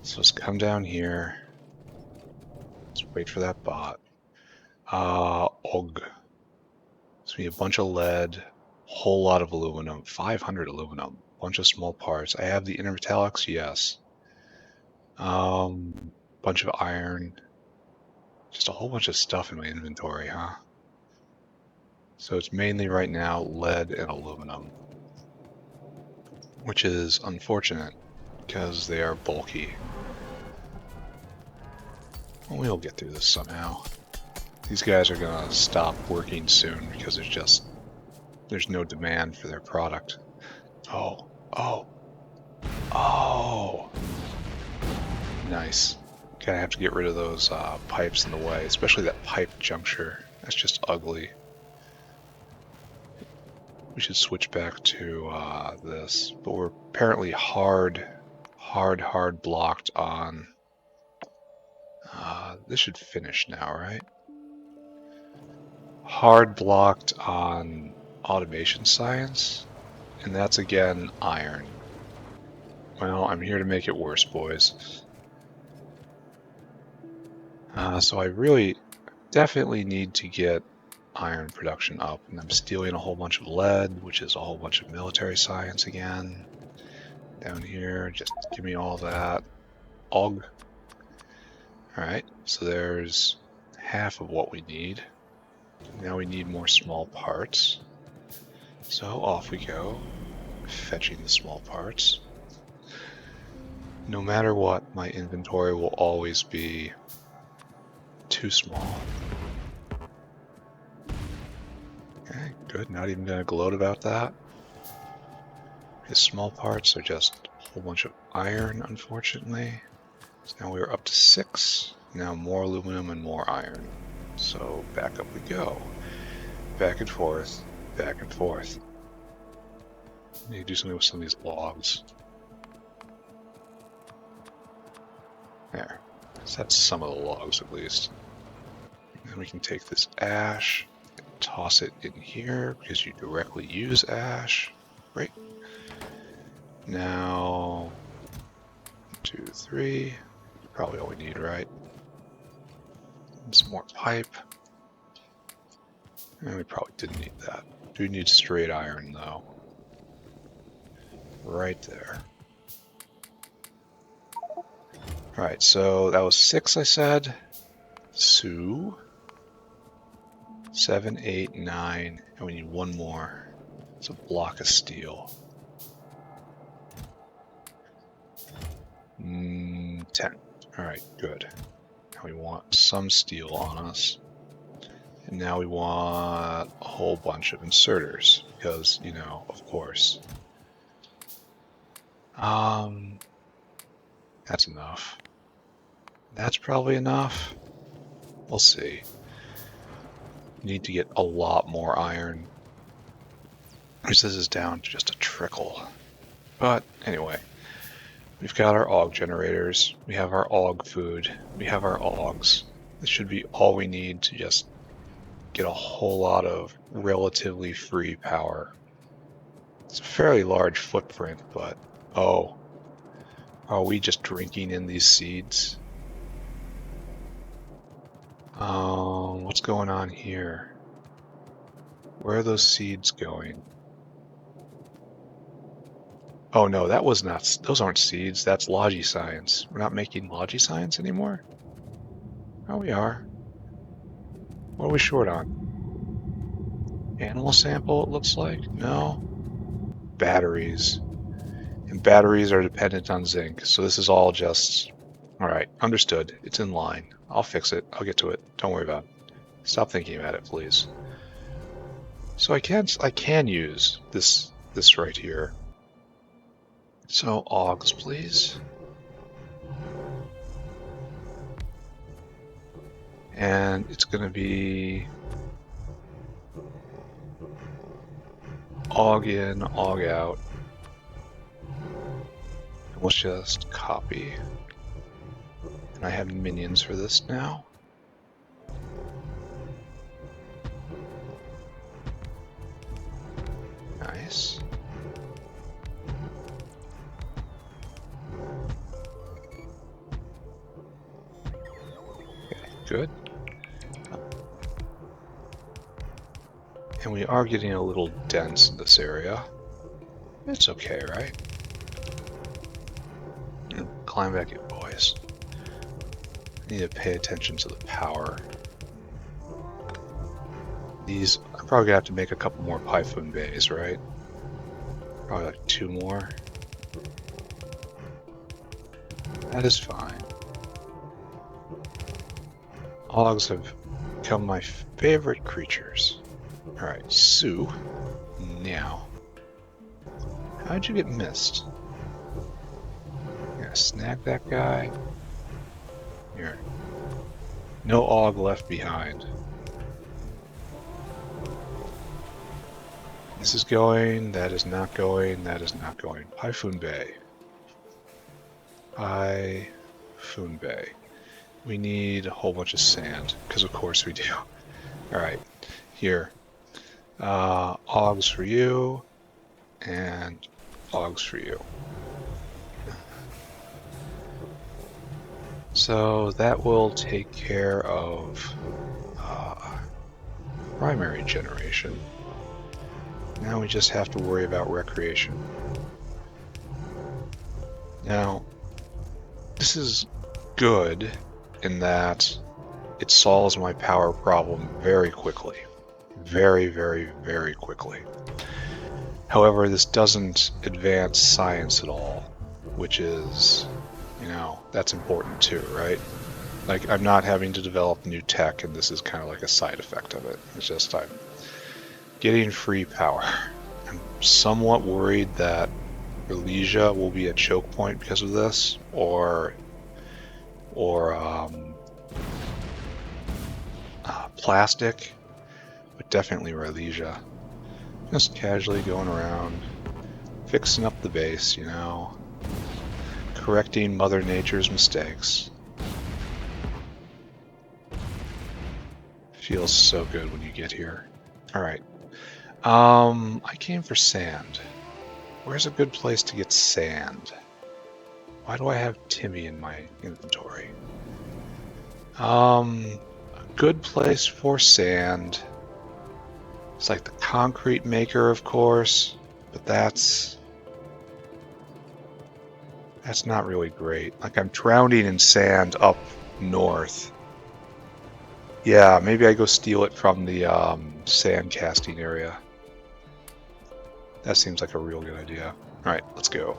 So let's come down here. Let's wait for that bot. AUG. So we need a bunch of lead, whole lot of aluminum, 500 aluminum, bunch of small parts. I have the intermetallics, yes. Bunch of iron. Just a whole bunch of stuff in my inventory, huh? So it's mainly right now lead and aluminum, which is unfortunate because they are bulky. Well, we'll get through this somehow. These guys are gonna stop working soon because there's no demand for their product. Oh, oh, oh! Nice. Gonna have to get rid of those pipes in the way, especially that pipe juncture. That's just ugly. We should switch back to this, but we're apparently hard blocked on. This should finish now, right? Hard blocked on automation science, and that's again iron. Well, I'm here to make it worse, boys. So I really definitely need to get iron production up, and I'm stealing a whole bunch of lead, which is a whole bunch of military science again. Down here, just give me all that. AUG. Alright, so there's half of what we need. Now we need more small parts. So off we go, fetching the small parts. No matter what, my inventory will always be too small. Okay, good. Not even going to gloat about that. His small parts are just a whole bunch of iron, unfortunately. So now we're up to 6. Now more aluminum and more iron. So back up we go. Back and forth, back and forth. Need to do something with some of these logs. There. So that's some of the logs at least. And then we can take this ash and toss it in here because you directly use ash. Great. Now 1, 2, 3. Probably all we need, right? And some more pipe. And we probably didn't need that. Do need straight iron though. Right there. Alright, so that was 6 I said. So 7, 8, 9, and we need one more. It's a block of steel. 10. Alright, good. Now we want some steel on us. And now we want a whole bunch of inserters, because, you know, of course. That's enough. That's probably enough. We'll see. Need to get a lot more iron. This is down to just a trickle. But anyway, we've got our AUG generators. We have our AUG food. We have our AUGs. This should be all we need to just get a whole lot of relatively free power. It's a fairly large footprint, but oh, are we just drinking in these seeds? What's going on here? Where are those seeds going? Oh no, that was not, those aren't seeds, that's Logi science. We're not making Logi science anymore? Oh, we are. What are we short on? Animal sample, it looks like? No. Batteries. And batteries are dependent on zinc, so this is all just... Alright, understood. It's in line. I'll fix it. I'll get to it. Don't worry about it. Stop thinking about it, please. So I can use this right here. So AUGs, please. And it's going to be AUG in, AUG out. And let's just copy. And I have minions for this now. Nice. Okay, good. And we are getting a little dense in this area. It's okay, right? Climb back in, boys. I need to pay attention to the power. These, I'm probably gonna have to make a couple more Typhoon Bays, right? Probably like 2 more. That is fine. Ogs have become my favorite creatures. Alright, Sue. Now. How'd you get missed? Yeah, snag that guy. Here. No Og left behind. This is going, that is not going, that is not going. Typhoon Bay. Typhoon Bay. We need a whole bunch of sand, because of course we do. Alright, here. Ogs for you, and Ogs for you. So that will take care of primary generation. Now we just have to worry about recreation. Now, this is good in that it solves my power problem very quickly. Very, very, very quickly. However, this doesn't advance science at all, which is, you know, that's important too, right? Like, I'm not having to develop new tech, and this is kind of like a side effect of it. It's just I'm getting free power. I'm somewhat worried that Relesia will be a choke point because of this, or plastic, but definitely Relesia. Just casually going around, fixing up the base, you know, correcting Mother Nature's mistakes. Feels so good when you get here. Alright. I came for sand. Where's a good place to get sand? Why do I have Timmy in my inventory? A good place for sand. It's like the concrete maker, of course, but that's not really great. Like, I'm drowning in sand up north. Yeah, maybe I go steal it from the sand casting area. That seems like a real good idea. Alright, let's go.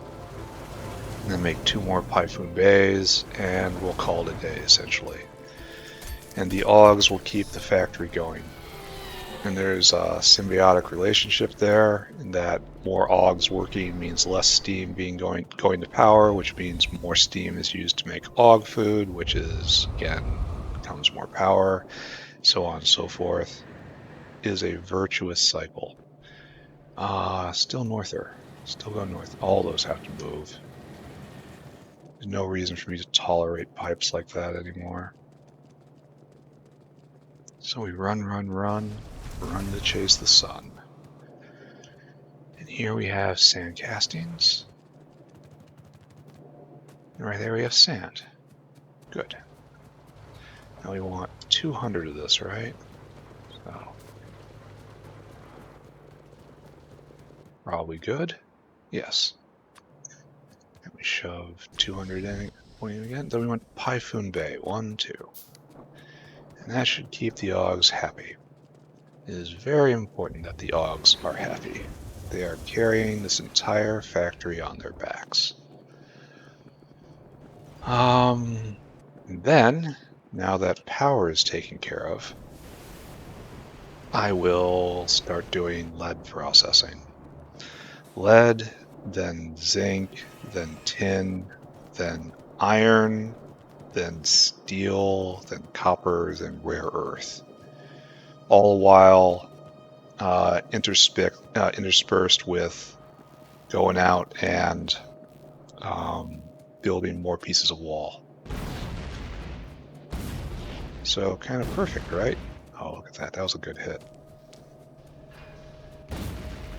And then make 2 more Typhoon Bays, and we'll call it a day, essentially. And the Ogs will keep the factory going. And there's a symbiotic relationship there, in that more Ogs working means less steam going to power, which means more steam is used to make Og food, which is, again, becomes more power, so on and so forth. It is a virtuous cycle. Still norther. Still go north. All those have to move. There's no reason for me to tolerate pipes like that anymore. So we run to chase the sun. And here we have sand castings. And right there we have sand. Good. Now we want 200 of this, right? So probably good. Yes. And we shove 200 in again. Then we want Typhoon Bay. 1, 2. And that should keep the Ogs happy. It is very important that the Ogs are happy. They are carrying this entire factory on their backs. Then, now that power is taken care of, I will start doing lead processing. Lead, then zinc, then tin, then iron, then steel, then copper, then rare earth. All while interspersed with going out and building more pieces of wall. So kind of perfect, right? Oh, look at that. That was a good hit.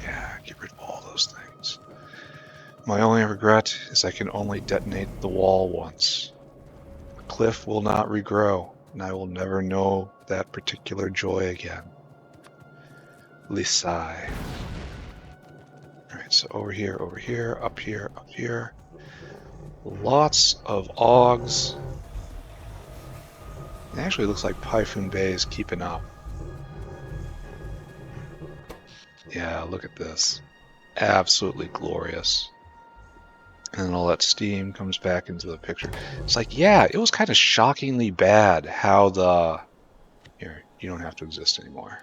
Yeah, get rid of all those things. My only regret is I can only detonate the wall once. The cliff will not regrow, and I will never know that particular joy again. Lisai. Alright, so over here, up here, up here. Lots of Augs. It actually looks like Typhoon Bay is keeping up. Yeah, look at this. Absolutely glorious. And then all that steam comes back into the picture. It's like, yeah, it was kind of shockingly bad how the... Here, you don't have to exist anymore.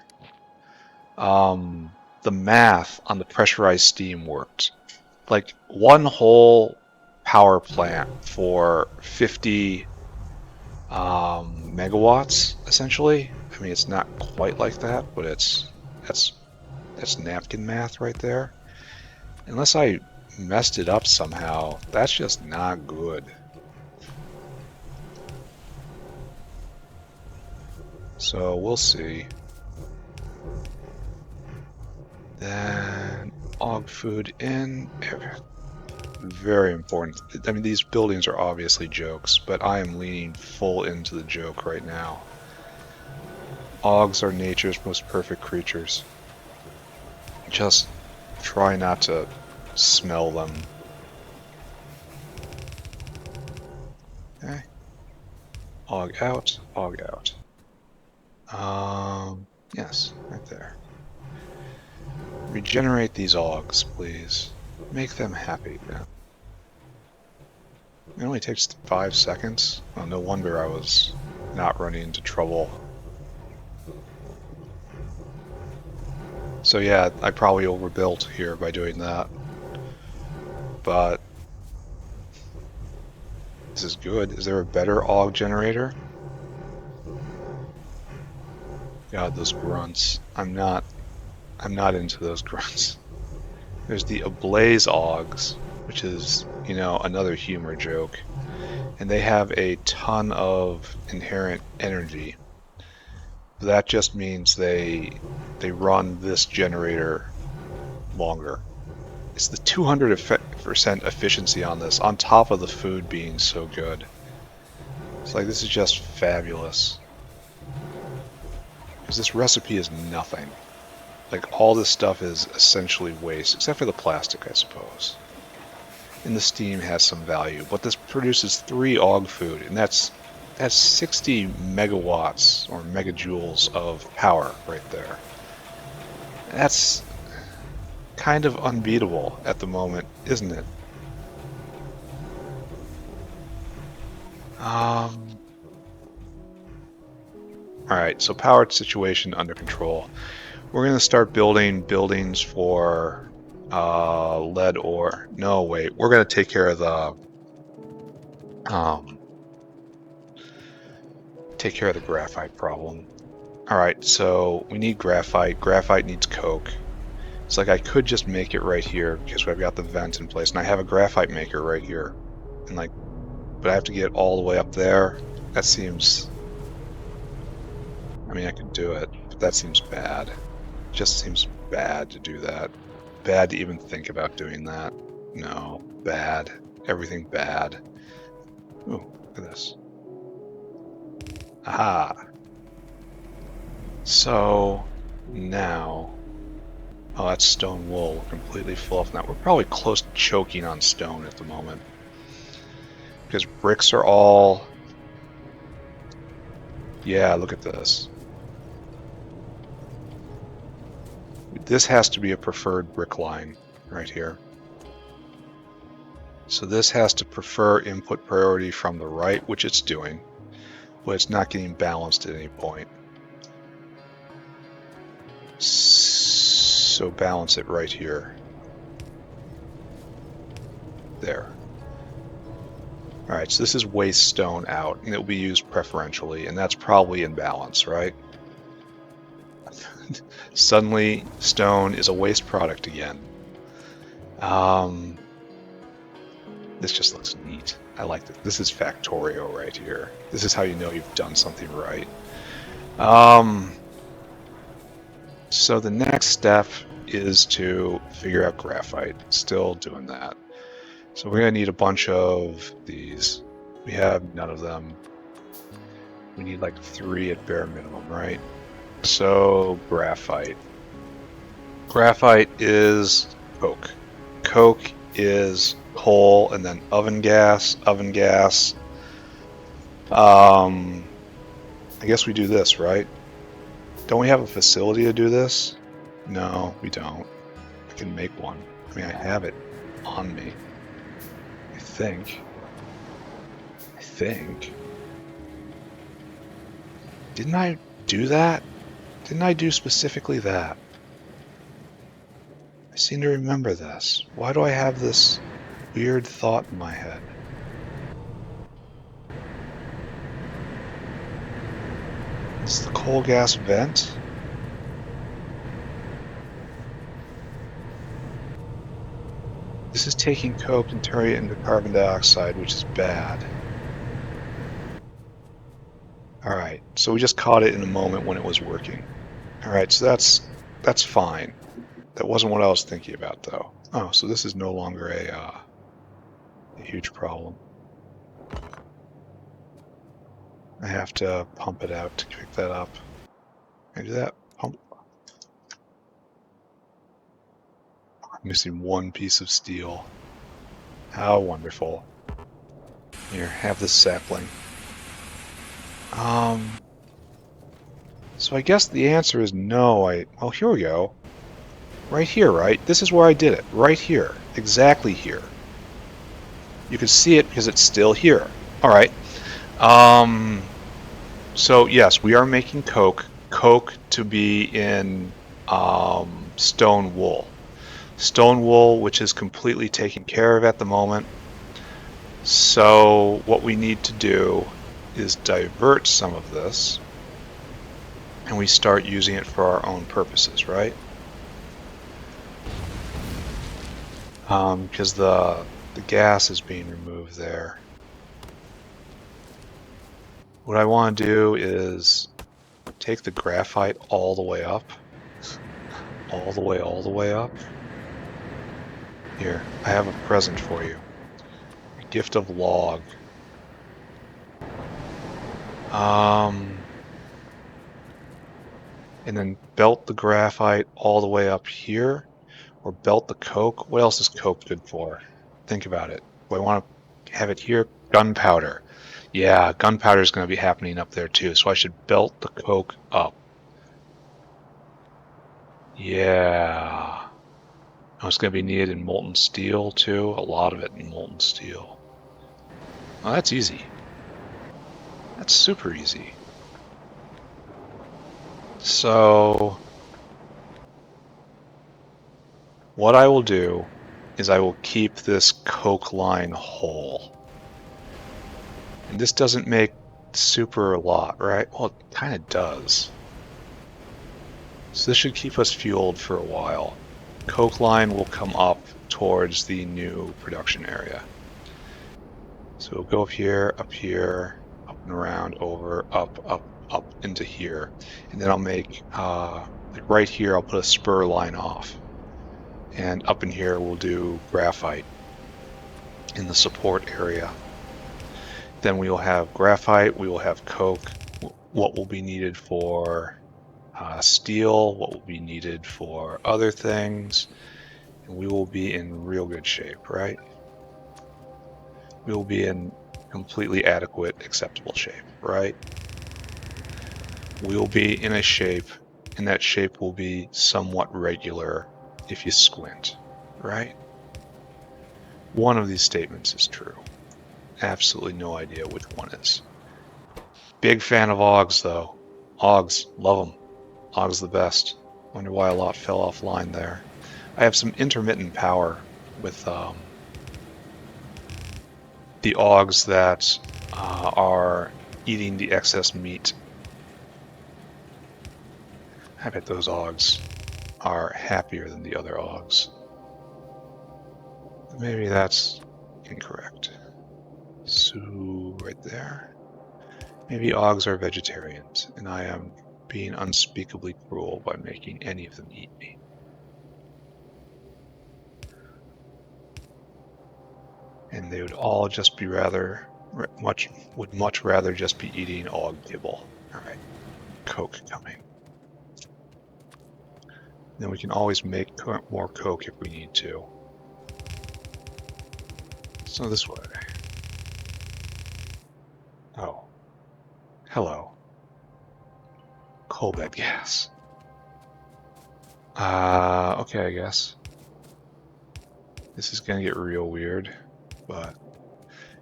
The math on the pressurized steam worked. Like, one whole power plant for 50 megawatts, essentially. I mean, it's not quite like that, but that's napkin math right there. Unless I messed it up somehow, that's just not good. So we'll see. Then Aug food in. Very important. I mean, these buildings are obviously jokes, but I am leaning full into the joke right now. Augs are nature's most perfect creatures. Just try not to smell them. Okay. Aug out, Aug out. Yes, right there. Regenerate these Augs, please. Make them happy. Yeah. It only takes 5 seconds. Well, no wonder I was not running into trouble. So yeah, I probably overbuilt here by doing that. But this is good. Is there a better Aug generator? God, those grunts. I'm not into those grunts. There's the Ablaze Augs, which is, you know, another humor joke. And they have a ton of inherent energy. That just means they run this generator longer. It's the 200% efficiency on this, on top of the food being so good. It's like, this is just fabulous. Because this recipe is nothing. Like, all this stuff is essentially waste, except for the plastic, I suppose. And the steam has some value, but this produces 3 Aug food, and that's 60 megawatts, or megajoules of power right there. That's kind of unbeatable at the moment, isn't it? Alright, so power situation under control. We're going to start building buildings for lead ore. No, wait, we're going to take care of the graphite problem. Alright, so we need graphite. Graphite needs coke. It's like I could just make it right here because I've got the vent in place, and I have a graphite maker right here. And like, but I have to get all the way up there. That seems... I mean, I could do it, but that seems bad. It just seems bad to do that. Bad to even think about doing that. No, bad. Everything bad. Ooh, look at this. Aha! So, now... Oh, that's stone wool. We're completely full off now. We're probably close to choking on stone at the moment. Because bricks are all... Yeah, look at this. This has to be a preferred brick line right here. So this has to prefer input priority from the right, which it's doing, but it's not getting balanced at any point. So balance it right here. There. Alright, so this is waste stone out, and it will be used preferentially, and that's probably in balance, right? Suddenly, stone is a waste product again. This just looks neat. I like this. This is Factorio right here. This is how you know you've done something right. So the next step is to figure out graphite. Still doing that. So we're going to need a bunch of these. We have none of them. We need like 3 at bare minimum, right? So graphite. Graphite is coke. Coke is coal, and then oven gas. Oven gas. I guess we do this, right? Don't we have a facility to do this? No, we don't. I can make one. I mean, I have it on me. I think. Didn't I do that? Didn't I do specifically that? I seem to remember this. Why do I have this weird thought in my head? It's the coal gas vent? This is taking coke and turning it into carbon dioxide, which is bad. Alright, so we just caught it in a moment when it was working. Alright, so that's fine. That wasn't what I was thinking about, though. Oh, so this is no longer a huge problem. I have to pump it out to pick that up. Can I do that? Pump. I'm missing one piece of steel. How wonderful. Here, have this sapling. So I guess the answer is no. Well, here we go. Right here, right? This is where I did it. Right here. Exactly here. You can see it because it's still here. Alright. So yes, we are making coke. Coke to be in stone wool. Stone wool, which is completely taken care of at the moment. So what we need to do is divert some of this, and we start using it for our own purposes, right? Because the gas is being removed there. What I want to do is take the graphite all the way up. All the way up. Here, I have a present for you. A gift of log. And then belt the graphite all the way up here, or belt the coke. What else is coke good for? Think about it. Do I want to have it here? Gunpowder. Yeah, gunpowder is going to be happening up there too, so I should belt the coke up. Yeah. Oh, it's going to be needed in molten steel too. A lot of it in molten steel. Oh, that's easy. That's super easy. So what I will do is I will keep this coke line whole. And this doesn't make super a lot, right? Well, it kind of does. So this should keep us fueled for a while. Coke line will come up towards the new production area. So we'll go up here, up and around, over, up into here. And then I'll make, like right here, I'll put a spur line off. And up in here, we'll do graphite in the support area. Then we will have graphite, we will have coke, what will be needed for steel, what will be needed for other things, and we will be in real good shape, right? We will be in completely adequate, acceptable shape, right? We will be in a shape, and that shape will be somewhat regular if you squint, right? One of these statements is true. Absolutely no idea which one is. Big fan of augs, though. Augs, love them. Augs the best. Wonder why a lot fell offline there. I have some intermittent power with the augs that are eating the excess meat. I bet those augs are happier than the other augs. Maybe that's incorrect. to right there. Maybe Augs are vegetarians, and I am being unspeakably cruel by making any of them eat me. And they would all just be would much rather just be eating Aug kibble. Alright, Coke coming. Then we can always make more Coke if we need to. So this way. Oh. Hello. Coal bed gas. Okay, I guess. This is gonna get real weird, but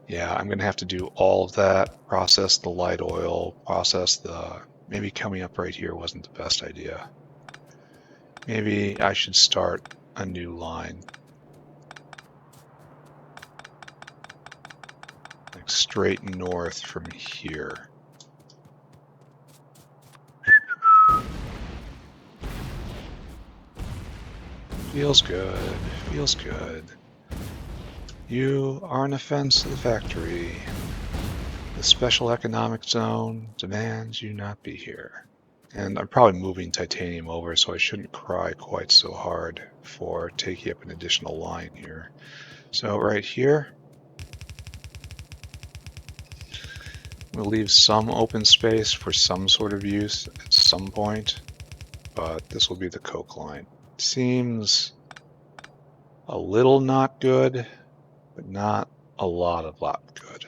yeah, I'm gonna have to do all of that, process the light oil, process the... Maybe coming up right here wasn't the best idea. Maybe I should start a new line. Like straight north from here. Feels good, feels good. You are an offense to the factory. The special economic zone demands you not be here. And I'm probably moving titanium over, so I shouldn't cry quite so hard for taking up an additional line here. So right here, we'll leave some open space for some sort of use at some point, but this will be the Coke line. Seems a little not good, but not a lot good.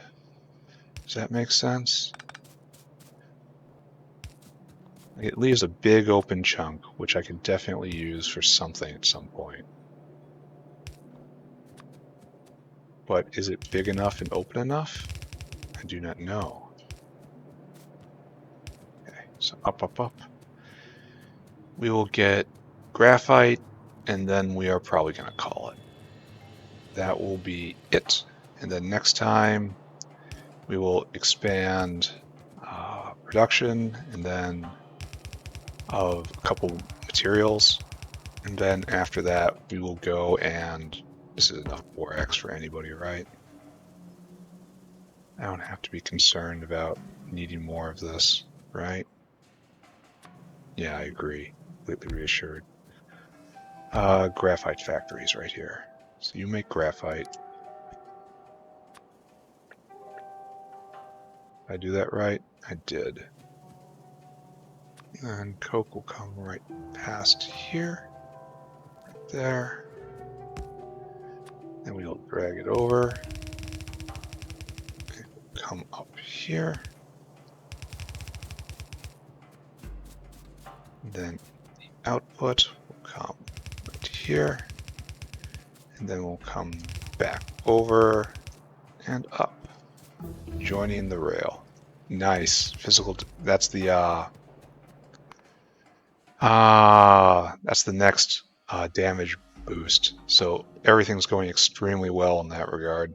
Does that make sense? It leaves a big open chunk, which I could definitely use for something at some point. But is it big enough and open enough? I do not know. Okay, so up, up, up. We will get graphite, and then we are probably going to call it. That will be it. And then next time, we will expand production, and then of a couple materials. And then after that, we will go and... This is enough borax for anybody, right? I don't have to be concerned about needing more of this, right? Yeah, I agree. Completely reassured. Graphite factories right here. So you make graphite. Did I do that right? I did. And Coke will come right past here. Right there. Then we'll drag it over. Come up here. Then the output will come right here. And then we'll come back over and up, joining the rail. Nice. Physical, that's the next damage boost. So everything's going extremely well in that regard.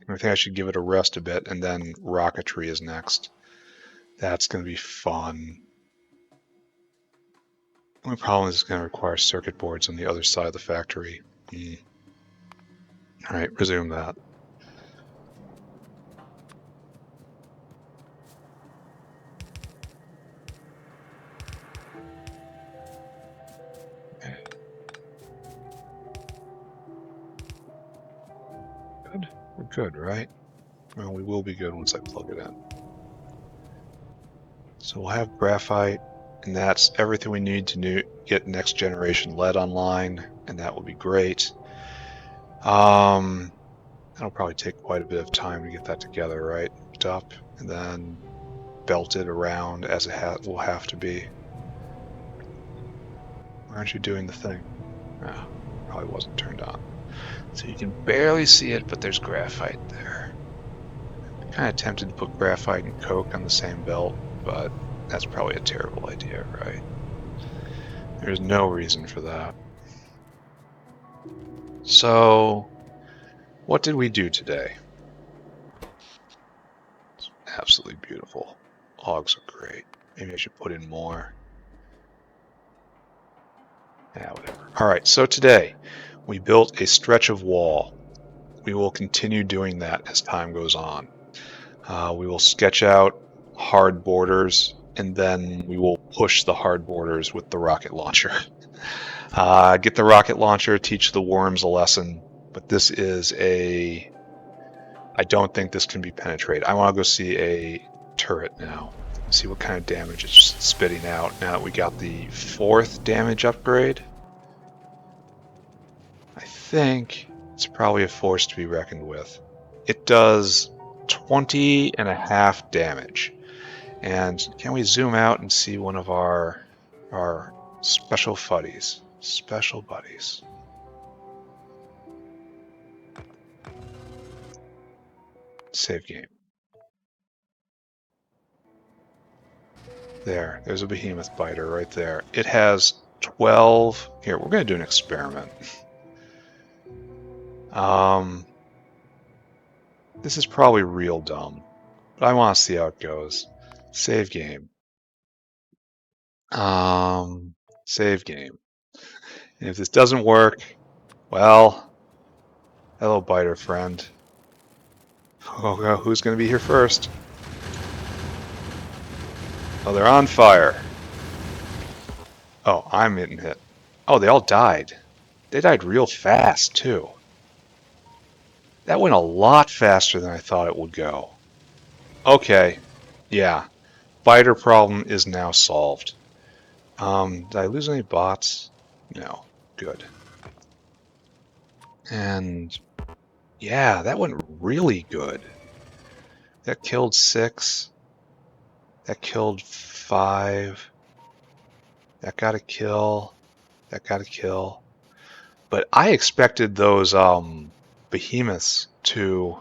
I think I should give it a rest a bit, and then rocketry is next. That's going to be fun. The only problem is it's going to require circuit boards on the other side of the factory. Alright, resume that. Good. We're good, right? Well, we will be good once I plug it in. So we'll have graphite, and that's everything we need to get next generation lead online, and that will be great. That'll probably take quite a bit of time to get that together, right? Up, and then belted around as it will have to be. Why aren't you doing the thing? Oh, probably wasn't turned on. So you can barely see it, but there's graphite there. I'm kind of tempted to put graphite and Coke on the same belt, but that's probably a terrible idea, right? There's no reason for that. So, what did we do today? It's absolutely beautiful. Logs are great. Maybe I should put in more. Yeah, whatever. Alright, so today we built a stretch of wall. We will continue doing that as time goes on. We will sketch out hard borders, and then we will push the hard borders with the rocket launcher. Get the rocket launcher, teach the worms a lesson, but this is a... I don't think this can be penetrated. I want to go see a turret now. See what kind of damage it's spitting out now that we got the 4th damage upgrade. I think it's probably a force to be reckoned with. It does 20.5 damage. And can we zoom out and see one of our special buddies? Special buddies. Save game. There's a behemoth biter right there. It has 12. Here, we're going to do an experiment. This is probably real dumb, but I want to see how it goes. Save game. Save game. And if this doesn't work, well, hello, biter friend. Oh, who's going to be here first? Oh, they're on fire. Oh, I'm getting hit. Oh, they all died. They died real fast, too. That went a lot faster than I thought it would go. Okay. Yeah. Biter problem is now solved. Did I lose any bots? No. Good. And yeah, that went really good. That killed 6. That killed 5. That got a kill. That got a kill. But I expected those behemoths to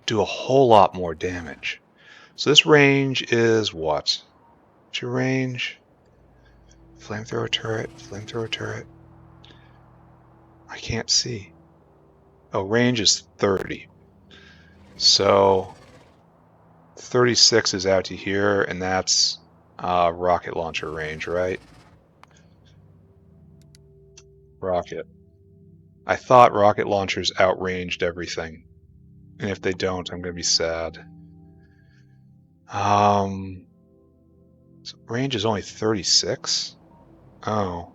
do a whole lot more damage. So this range is what? What's your range? Flamethrower turret, flamethrower turret. I can't see. Oh, range is 30. So 36 is out to here, and that's rocket launcher range, right? Rocket. I thought rocket launchers outranged everything. And if they don't, I'm going to be sad. So range is only 36? Oh.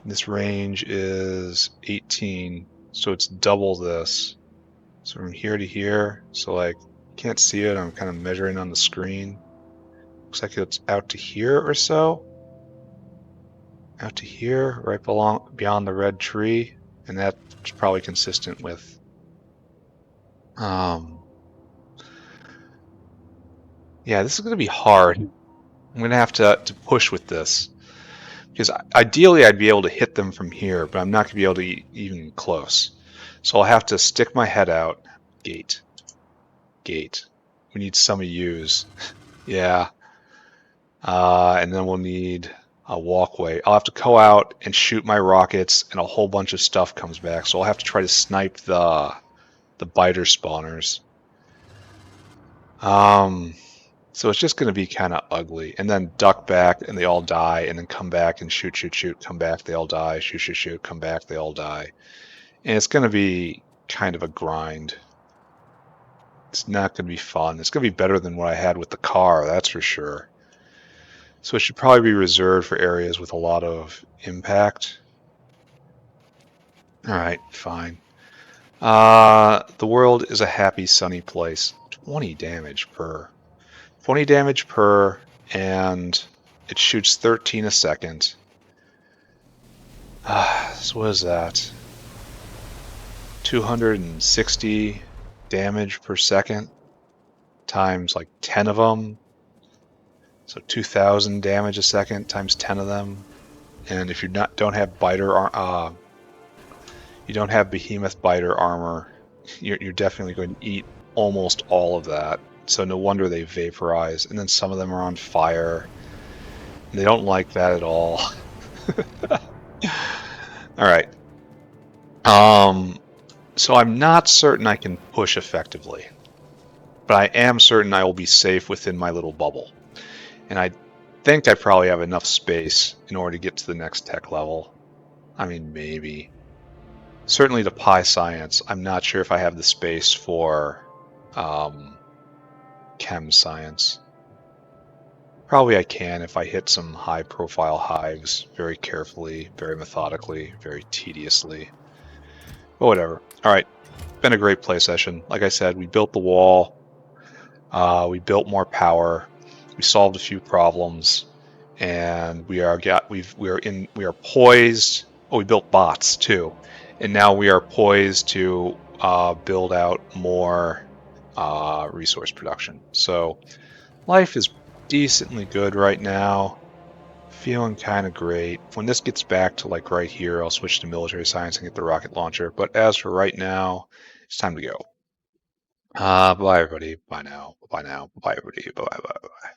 This range is 18, so it's double this. So from here to here, so like, can't see it, I'm kind of measuring on the screen. Looks like it's out to here or so. Out to here, right beyond the red tree, and that's probably consistent with yeah, this is going to be hard. I'm going to have to push with this, because ideally I'd be able to hit them from here, but I'm not going to be able to even close. So I'll have to stick my head out. Gate. Gate. We need some of yous. Yeah. And then we'll need a walkway. I'll have to go out and shoot my rockets, and a whole bunch of stuff comes back. So I'll have to try to snipe the biter spawners. So it's just going to be kind of ugly. And then duck back, and they all die, and then come back and shoot, shoot, shoot, come back, they all die, shoot, shoot, shoot, come back, they all die. And it's going to be kind of a grind. It's not going to be fun. It's going to be better than what I had with the car, that's for sure. So it should probably be reserved for areas with a lot of impact. Alright, fine. The world is a happy, sunny place. 20 damage per. 20 damage per, and it shoots 13 a second. So what is that? 260 damage per second times like 10 of them. So 2,000 damage a second times 10 of them. And if you don't have biter, you don't have behemoth biter armor, you're definitely going to eat almost all of that. So no wonder they vaporize. And then some of them are on fire. And they don't like that at all. Alright. So I'm not certain I can push effectively. But I am certain I will be safe within my little bubble. And I think I probably have enough space in order to get to the next tech level. I mean, maybe. Certainly to Pi Science, I'm not sure if I have the space for chem science. Probably I can if I hit some high-profile hives very carefully, very methodically, very tediously. But whatever. All right, been a great play session. Like I said, we built the wall. We built more power. We solved a few problems, and we are poised. Oh, we built bots too, and now we are poised to build out more resource production. So life is decently good right now. Feeling kind of great. When this gets back to like right here, I'll switch to military science and get the rocket launcher. But as for right now, it's time to go. Bye everybody. Bye now. Bye now. Bye everybody. Bye bye.